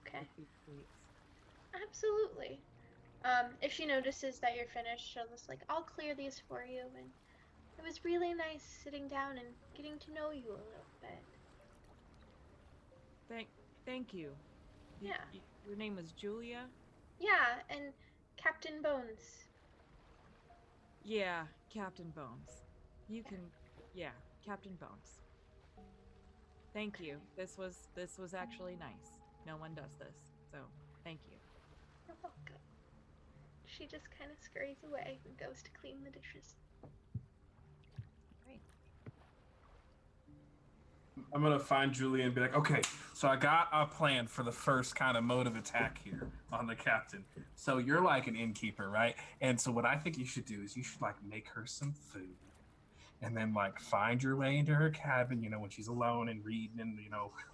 Okay, with these fleets. absolutely. If she notices that you're finished, she'll just like, I'll clear these for you, and it was really nice sitting down and getting to know you a little bit. Thank thank you. Yeah, Your name was Julia? yeah, and Captain Bones. Yeah, Captain Bones. You Yeah, can yeah, Captain Bones. Thank you. This was actually nice. No one does this. So, thank you. you're welcome. She just kind of scurries away and goes to clean the dishes. Great. I'm gonna find Julie and be like, okay, so I got a plan for the first kind of mode of attack here on the captain. So you're like an innkeeper, right? And so what I think you should do is you should like make her some food. And then like find your way into her cabin, you know, when she's alone and reading and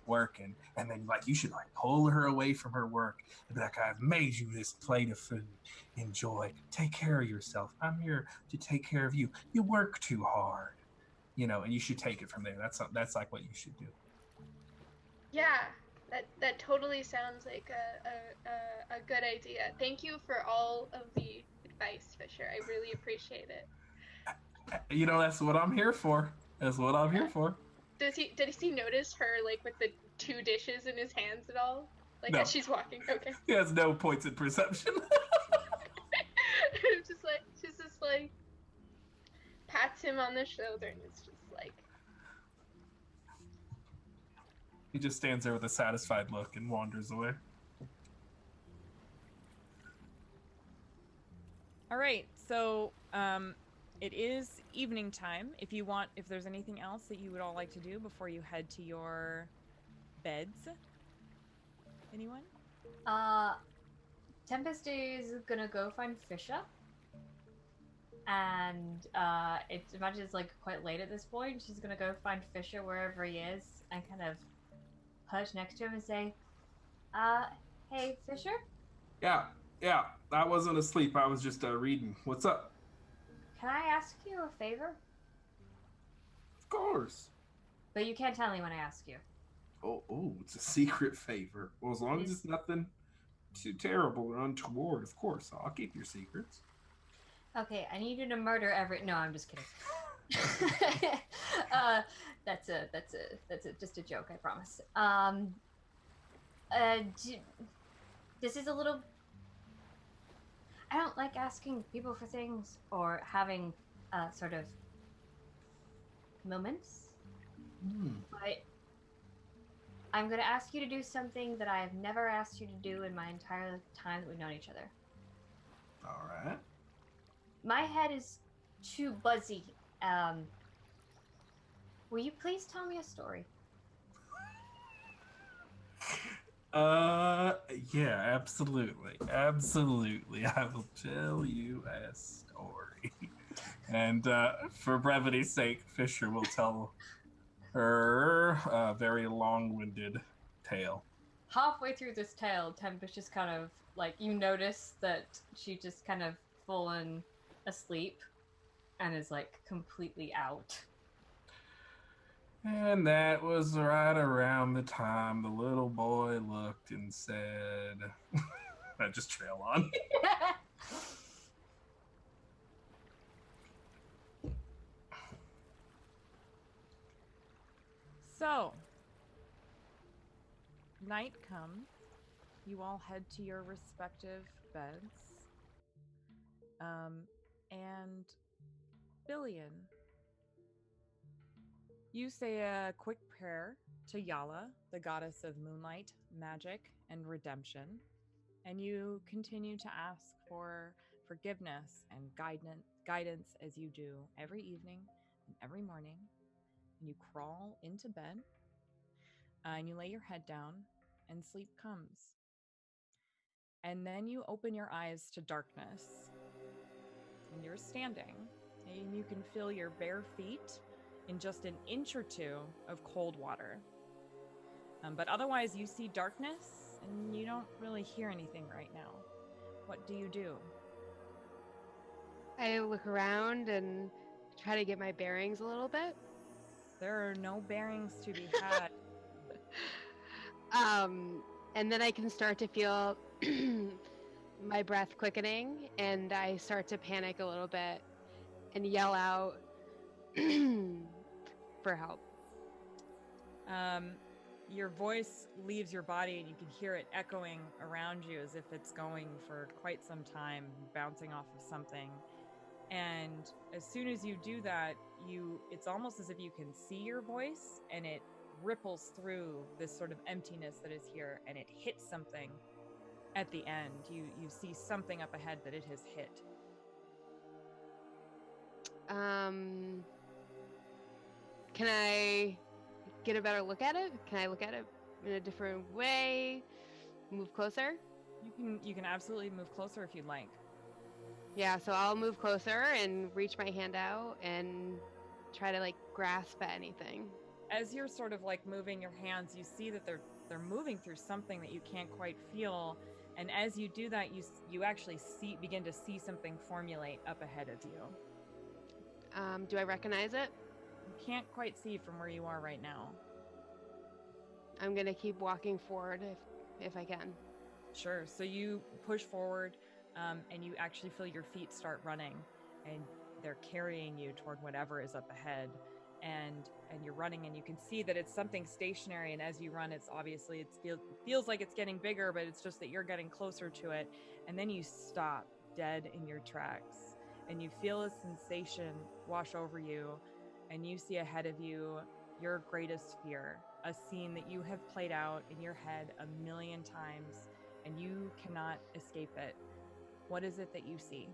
working. And then like you should like pull her away from her work and be like, I've made you this plate of food. Enjoy. Take care of yourself. I'm here to take care of you. You work too hard. And you should take it from there. That's like what you should do. Yeah, that totally sounds like a good idea. Thank you for all of the advice, Fisher. I really appreciate it. That's what I'm here for. That's what I'm here for. Did he notice her like with the two dishes in his hands at all? Like No. as she's walking? Okay. He has no points in perception. She's just like pats him on the shoulder and it's just like He just stands there with a satisfied look and wanders away. All right. So, it is evening time. If there's anything else that you would all like to do before you head to your beds. Anyone? Tempest is gonna go find Fisher. And imagine it's like quite late at this point. She's gonna go find Fisher wherever he is and kind of perch next to him and say, hey, Fisher? Yeah. I wasn't asleep. I was just reading. What's up? Can I ask you a favor? Of course. But you can't tell me when I ask you. Oh, it's a secret favor. Well, as long as it's nothing too terrible or untoward, of course, I'll keep your secrets. Okay, I need you to murder every. No, I'm just kidding. That's just a joke. I promise. This is a little. I don't like asking people for things or having sort of moments, but I'm going to ask you to do something that I have never asked you to do in my entire time that we've known each other. All right. My head is too buzzy. Will you please tell me a story? Yeah, absolutely. Absolutely. I will tell you a story. And for brevity's sake, Fisher will tell her a very long-winded tale. Halfway through this tale, Tempest just kind of, like, you notice that she just kind of fallen asleep and is, like, completely out. And that was right around the time the little boy looked and said, I just trail on. So, night comes. You all head to your respective beds. And Billion, you say a quick prayer to Yala, the goddess of moonlight, magic, and redemption. And you continue to ask for forgiveness and guidance as you do every evening and every morning. And you crawl into bed and you lay your head down and sleep comes. And then you open your eyes to darkness and you're standing and you can feel your bare feet in just an inch or two of cold water. But otherwise you see darkness and you don't really hear anything right now. What do you do? I look around and try to get my bearings a little bit. There are no bearings to be had. And then I can start to feel my breath quickening, and I start to panic a little bit and yell out for help. Your voice leaves your body and you can hear it echoing around you as if it's going for quite some time, bouncing off of something. And as soon as you do that, it's almost as if you can see your voice and it ripples through this sort of emptiness that is here and it hits something at the end. You see something up ahead that it has hit. Can I get a better look at it? Can I look at it in a different way? Move closer? You can absolutely move closer if you'd like. Yeah, so I'll move closer and reach my hand out and try to like grasp at anything. As you're sort of like moving your hands, you see that they're moving through something that you can't quite feel. And as you do that, you actually begin to see something formulate up ahead of you. Do I recognize it? You can't quite see from where you are right now. I'm gonna keep walking forward if I can. Sure. So you push forward, and you actually feel your feet start running, and they're carrying you toward whatever is up ahead. And you're running, and you can see that it's something stationary. And as you run, it's obviously it feels like it's getting bigger, but it's just that you're getting closer to it. And then you stop dead in your tracks, and you feel a sensation wash over you, and you see ahead of you your greatest fear, a scene that you have played out in your head 1,000,000 times, and you cannot escape it. What is it that you see?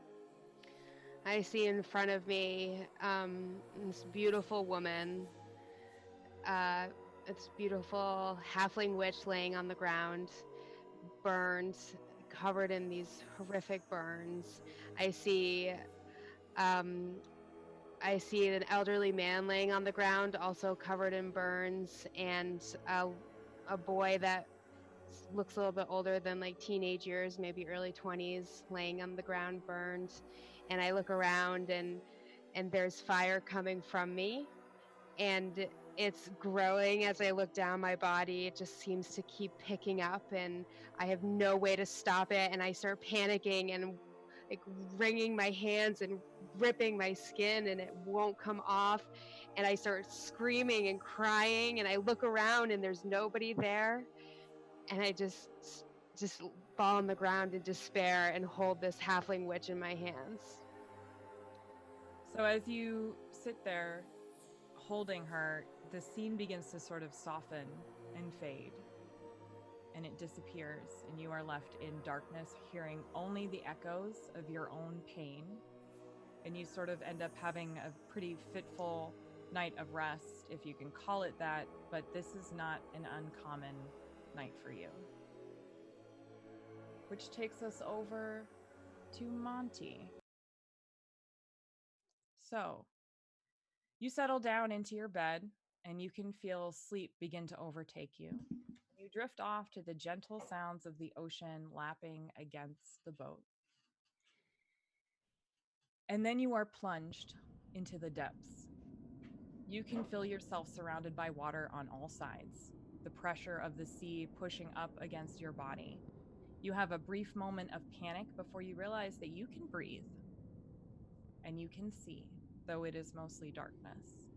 I see in front of me this beautiful woman. It's beautiful halfling witch laying on the ground, burned, covered in these horrific burns. I see an elderly man laying on the ground, also covered in burns, and a boy that looks a little bit older than like teenage years, maybe early 20s, laying on the ground burned. And I look around and there's fire coming from me, and it's growing as I look down my body. It just seems to keep picking up, and I have no way to stop it. And I start panicking and like wringing my hands and ripping my skin, and it won't come off. And I start screaming and crying, and I look around and there's nobody there. And I just just fall on the ground in despair and hold this halfling witch in my hands. So as you sit there holding her, the scene begins to sort of soften and fade. And it disappears, and you are left in darkness, hearing only the echoes of your own pain. And you sort of end up having a pretty fitful night of rest, if you can call it that, but this is not an uncommon night for you. Which takes us over to Monty. So, you settle down into your bed, and you can feel sleep begin to overtake you. You drift off to the gentle sounds of the ocean lapping against the boat. And then you are plunged into the depths. You can feel yourself surrounded by water on all sides, the pressure of the sea pushing up against your body. You have a brief moment of panic before you realize that you can breathe and you can see, though it is mostly darkness.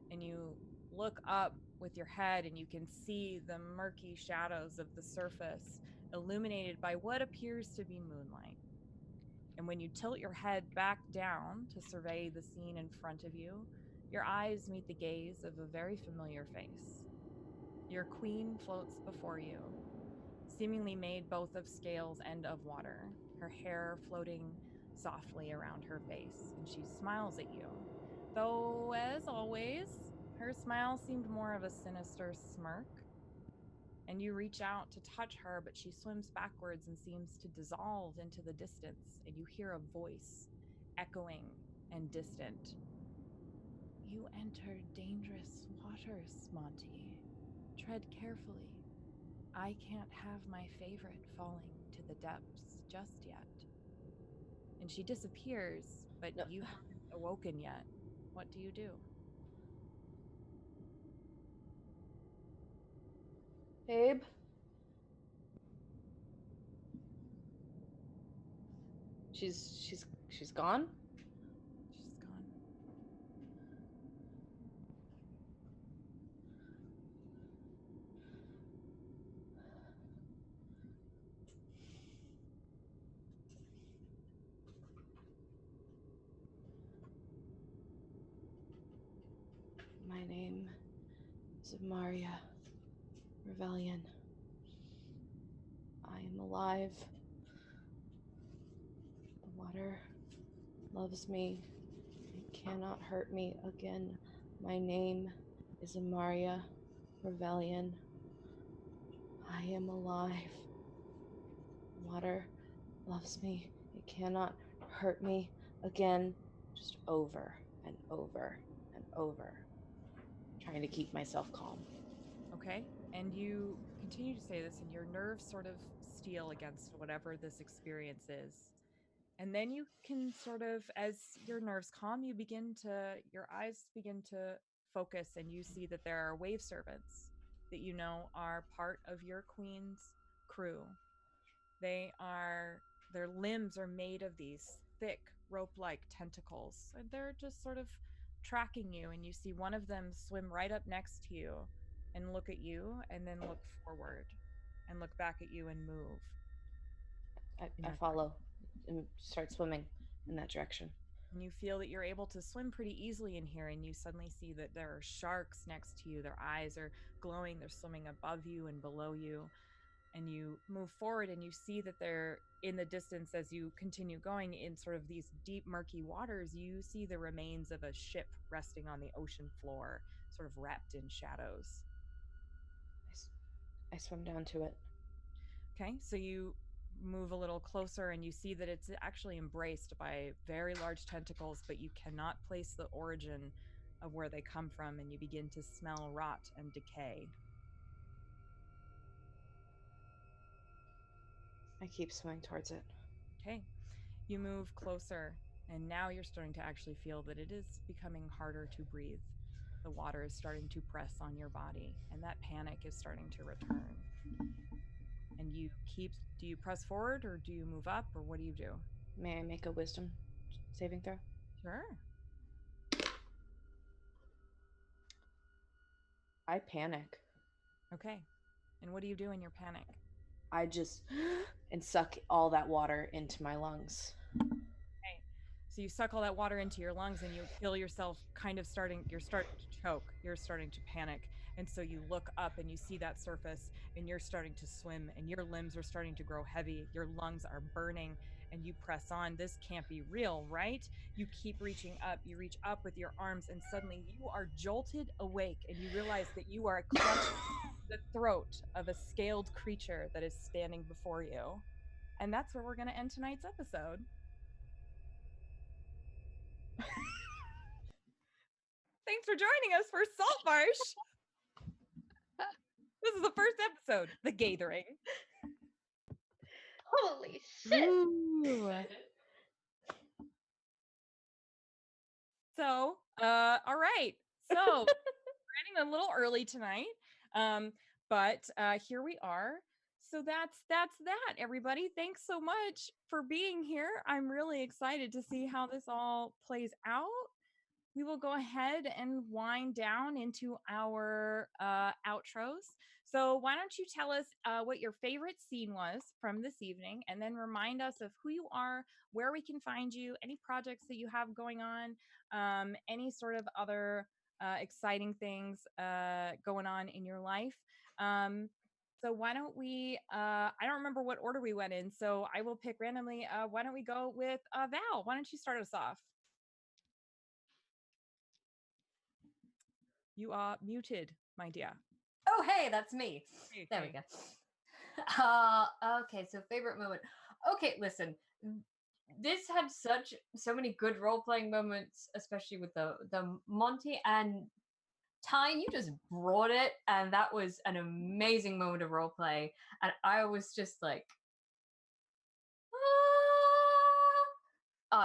And you look up with your head and you can see the murky shadows of the surface illuminated by what appears to be moonlight. And when you tilt your head back down to survey the scene in front of you, your eyes meet the gaze of a very familiar face. Your queen floats before you, seemingly made both of scales and of water, her hair floating softly around her face, and she smiles at you. Though, as always, her smile seemed more of a sinister smirk. And you reach out to touch her, but she swims backwards and seems to dissolve into the distance, and you hear a voice echoing and distant. You enter dangerous waters, Monty. Tread carefully. I can't have my favorite falling to the depths just yet. And she disappears, but No. you haven't awoken yet. What do you do? Babe? She's gone? She's gone. My name is Maria Rebellion. I am alive. The water loves me. It cannot hurt me again. My name is Amaria Rebellion. I am alive. Water loves me. It cannot hurt me again. Just over and over and over. Trying to keep myself calm. Okay. And you continue to say this, and your nerves sort of steel against whatever this experience is. And then you can sort of, as your nerves calm, your eyes begin to focus, and you see that there are wave servants that you know are part of your queen's crew. Their limbs are made of these thick rope-like tentacles, and they're just sort of tracking you, and you see one of them swim right up next to you and look at you, and then look forward and look back at you and move. I follow and start swimming in that direction. And you feel that you're able to swim pretty easily in here, and you suddenly see that there are sharks next to you. Their eyes are glowing. They're swimming above you and below you. And you move forward, and you see that they're in the distance as you continue going in sort of these deep, murky waters. You see the remains of a ship resting on the ocean floor, sort of wrapped in shadows. I swim down to it. Okay, so you move a little closer, and you see that it's actually embraced by very large tentacles, but you cannot place the origin of where they come from, and you begin to smell rot and decay. I keep swimming towards it. Okay, you move closer, and now you're starting to actually feel that it is becoming harder to breathe. The water is starting to press on your body, and that panic is starting to return. And do you press forward, or do you move up, or what do you do? May I make a wisdom saving throw? Sure. I panic. Okay. And what do you do in your panic? I just and suck all that water into my lungs. Okay. So you suck all that water into your lungs and you feel yourself you're starting to choke, you're starting to panic. And so you look up and you see that surface and you're starting to swim and your limbs are starting to grow heavy, your lungs are burning, and you press on. This can't be real, right? You keep reaching up, you reach up with your arms, and suddenly you are jolted awake and you realize that you are clutching the throat of a scaled creature that is standing before you. And that's where we're going to end tonight's episode. Thanks for joining us for Saltmarsh. This is the first episode, The Gathering. Holy shit! Ooh. So, all right. So, we're ending a little early tonight, but here we are. So that's that, everybody. Thanks so much for being here. I'm really excited to see how this all plays out. We will go ahead and wind down into our outros. So, why don't you tell us what your favorite scene was from this evening, and then remind us of who you are, where we can find you, any projects that you have going on, any sort of other exciting things going on in your life. So why don't we? I don't remember what order we went in, so I will pick randomly. Why don't we go with Val? Why don't you start us off? You are muted, my dear. Oh, hey, that's me. Okay, There we okay. go. Okay, so favorite moment. Okay, listen. This had so many good role playing moments, especially with the Monty and Tyne. You just brought it, and that was an amazing moment of role play. And I was just like,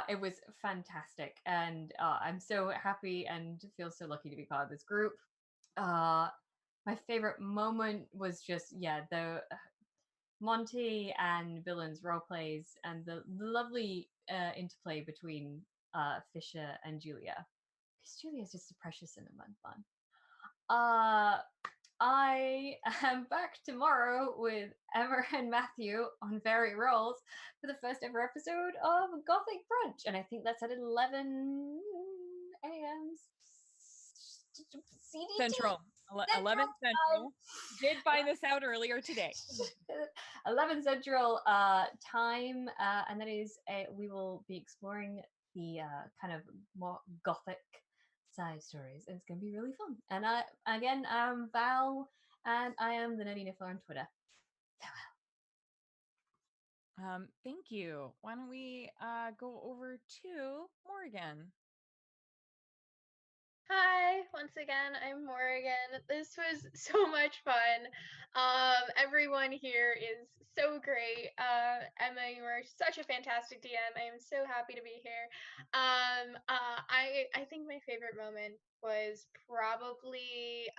it was fantastic, and I'm so happy and feel so lucky to be part of this group. My favorite moment was just the Monty and Villain's role plays and the lovely interplay between Fisher and Julia. Because Julia is just a precious cinnamon fun. I am back tomorrow with Emma and Matthew on Fairy Rolls for the first ever episode of Gothic Brunch, and I think that's at 11 a.m. CDT. Central. 11 Central. Did find this out earlier today. 11 Central time, and that is we will be exploring the kind of more gothic side stories. It's going to be really fun. And I'm Val, and I am the Nerdy Niffler on Twitter. Thank you. Why don't we go over to Morgan? Hi, once again, I'm Morgan. This was so much fun. Everyone here is so great. Emma, you are such a fantastic DM. I am so happy to be here. I think my favorite moment was probably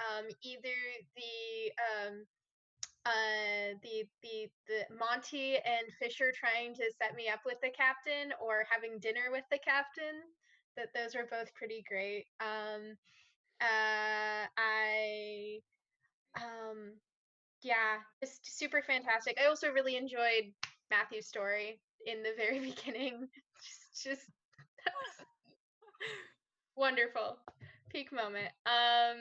either the Monty and Fisher trying to set me up with the captain, or having dinner with the captain. That those were both pretty great. Yeah, just super fantastic. I also really enjoyed Matthew's story in the very beginning. just wonderful. Peak moment. I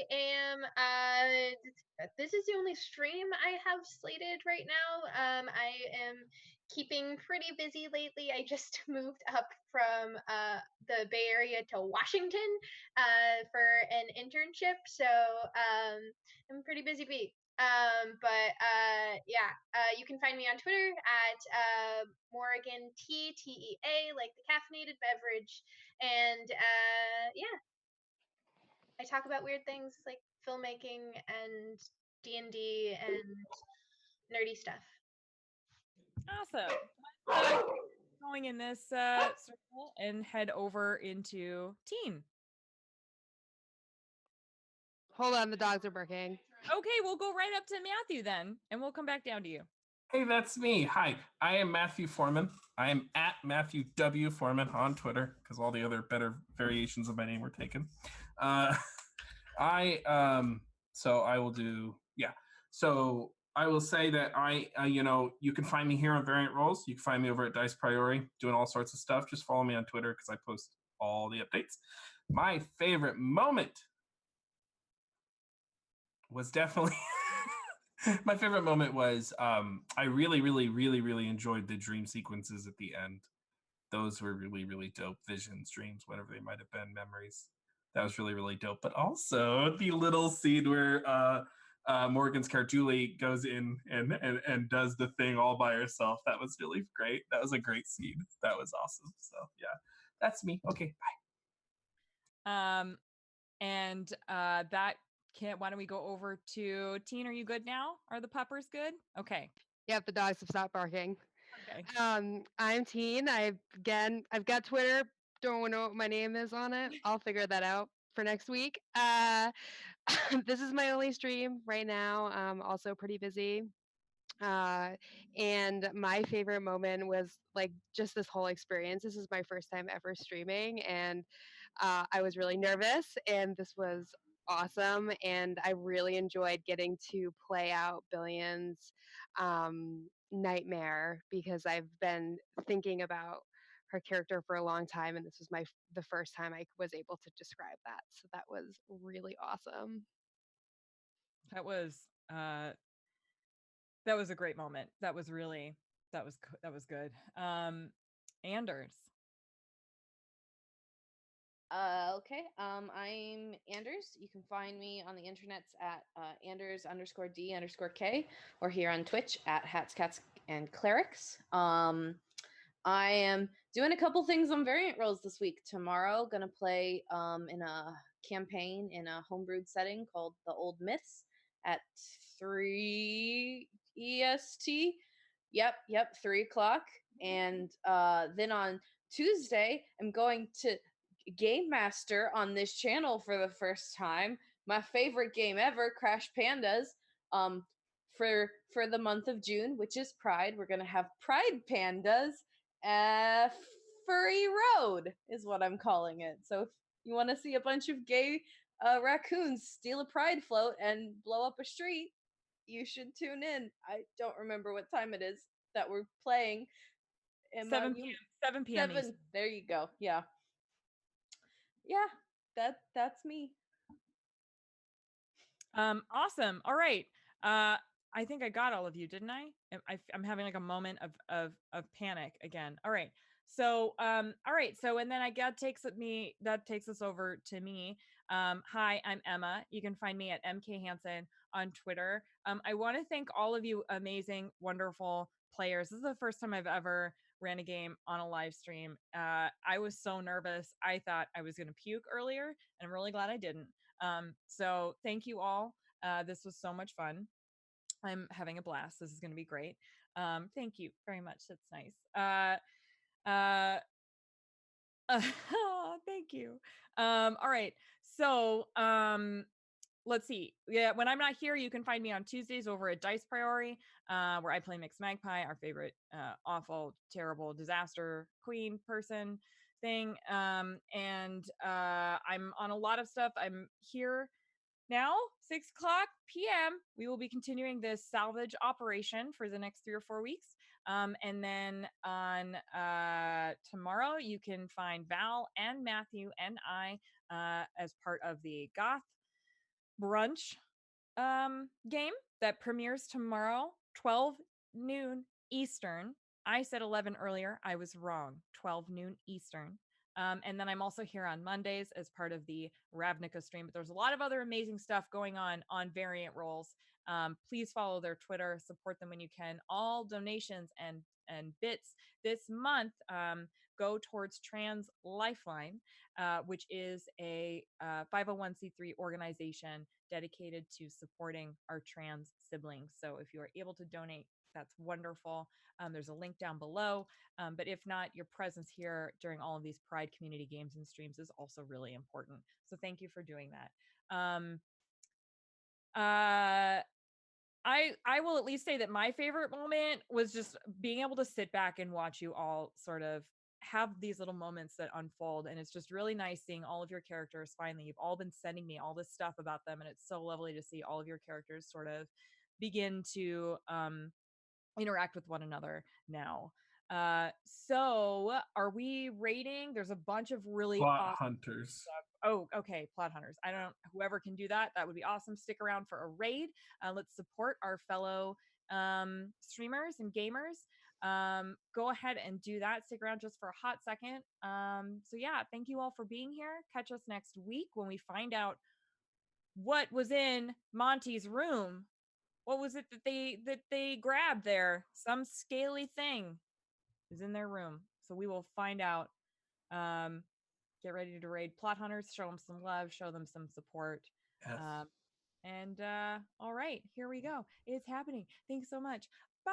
am this is the only stream I have slated right now. I am keeping pretty busy lately. I just moved up from the Bay Area to Washington for an internship, so I'm a pretty busy bee. You can find me on Twitter at Morgan TEA, like the caffeinated beverage, and I talk about weird things like filmmaking and D&D and nerdy stuff. Awesome. Going in this circle and head over into Teen. Hold on, the dogs are barking. Okay, we'll go right up to Matthew then, and we'll come back down to you. Hey, that's me. Hi, I am Matthew Foreman. I am at Matthew W. Foreman on Twitter, because all the other better variations of my name were taken. So I will do, So I will say that you can find me here on Variant Roles. You can find me over at Dice Priori doing all sorts of stuff. Just follow me on Twitter because I post all the updates. My favorite moment was definitely my favorite moment was I really, really, really, really enjoyed the dream sequences at the end. Those were really, really dope. Visions, dreams, whatever they might have been, memories. That was really, really dope. But also the little scene where Morgan's character Julie goes in and does the thing all by herself. That was really great. That was a great scene. That was awesome. So yeah, that's me. Okay, And that can't. Why don't we go over to Teen? Are you good now? Are the puppers good? Okay. Yep, the dogs have stopped barking. Okay. I'm Teen. I've got Twitter. Don't know what my name is on it. I'll figure that out for next week. This is my only stream right now. Also pretty busy. Uh, and my favorite moment was like just this whole experience. This is my first time ever streaming, and I was really nervous, and this was awesome. And I really enjoyed getting to play out Billion's nightmare because I've been thinking about her character for a long time, and this was the first time I was able to describe that. So that was really awesome. That was uh that was a great moment. That was really that was good. Anders. Okay. I'm Anders. You can find me on the internets at Anders_D_K, or here on Twitch at Hats, Cats, and Clerics. I am doing a couple things on Variant Roles this week. Tomorrow, gonna play in a campaign in a homebrewed setting called The Old Myths at 3 EST. Yep, 3 o'clock. And then on Tuesday, I'm going to Game Master on this channel for the first time. My favorite game ever, Crash Pandas. Um, for the month of June, which is Pride, we're gonna have Pride Pandas. Furry Road is what I'm calling it. So if you want to see a bunch of gay raccoons steal a Pride float and blow up a street, you should tune in. I don't remember what time it is that we're playing. 7 p.m. 7 p.m. 7. There you go. Yeah. That's me. Awesome. All right. I think I got all of you, didn't I? I'm having like a moment of panic again. All right. So all right. So and then that takes us over to me. Hi, I'm Emma. You can find me at MK Hansen on Twitter. I want to thank all of you amazing, wonderful players. This is the first time I've ever ran a game on a live stream. I was so nervous. I thought I was going to puke earlier, and I'm really glad I didn't. So thank you all. This was so much fun. I'm having a blast. This is going to be great. Thank you very much. That's nice. Thank you. All right. So, let's see. Yeah, when I'm not here, you can find me on Tuesdays over at Dice Priori, where I play Mixed Magpie, our favorite awful, terrible disaster queen person thing. And I'm on a lot of stuff. I'm here now, 6 o'clock p.m. We will be continuing this salvage operation for the next 3 or 4 weeks. And then on tomorrow, you can find Val and Matthew and I as part of the Goth brunch game that premieres tomorrow, 12 noon Eastern. I said 11 earlier. I was wrong. 12 noon Eastern. And then I'm also here on Mondays as part of the Ravnica stream. But there's a lot of other amazing stuff going on Variant Roles. Please follow their Twitter, support them when you can. All donations and bits this month go towards Trans Lifeline, which is a 501c3 organization dedicated to supporting our trans siblings. So if you are able to donate, that's wonderful. There's a link down below. But if not, your presence here during all of these Pride community games and streams is also really important. So thank you for doing that. I will at least say that my favorite moment was just being able to sit back and watch you all sort of have these little moments that unfold, and it's just really nice seeing all of your characters finally. You've all been sending me all this stuff about them, and it's so lovely to see all of your characters sort of begin to interact with one another now. So are we rating? There's a bunch of really Plot awesome hunters. stuff. Oh, okay. Plot hunters. I don't, whoever can do that, that would be awesome. Stick around for a raid. Let's support our fellow streamers and gamers. Go ahead and do that. Stick around just for a hot second. So yeah, thank you all for being here. Catch us next week when we find out what was in Monty's room. What was it that they grabbed there? Some scaly thing is in their room. So we will find out. Get ready to raid plot hunters, show them some love, show them some support. Yes. All right, here we go. It's happening. Thanks so much. Bye.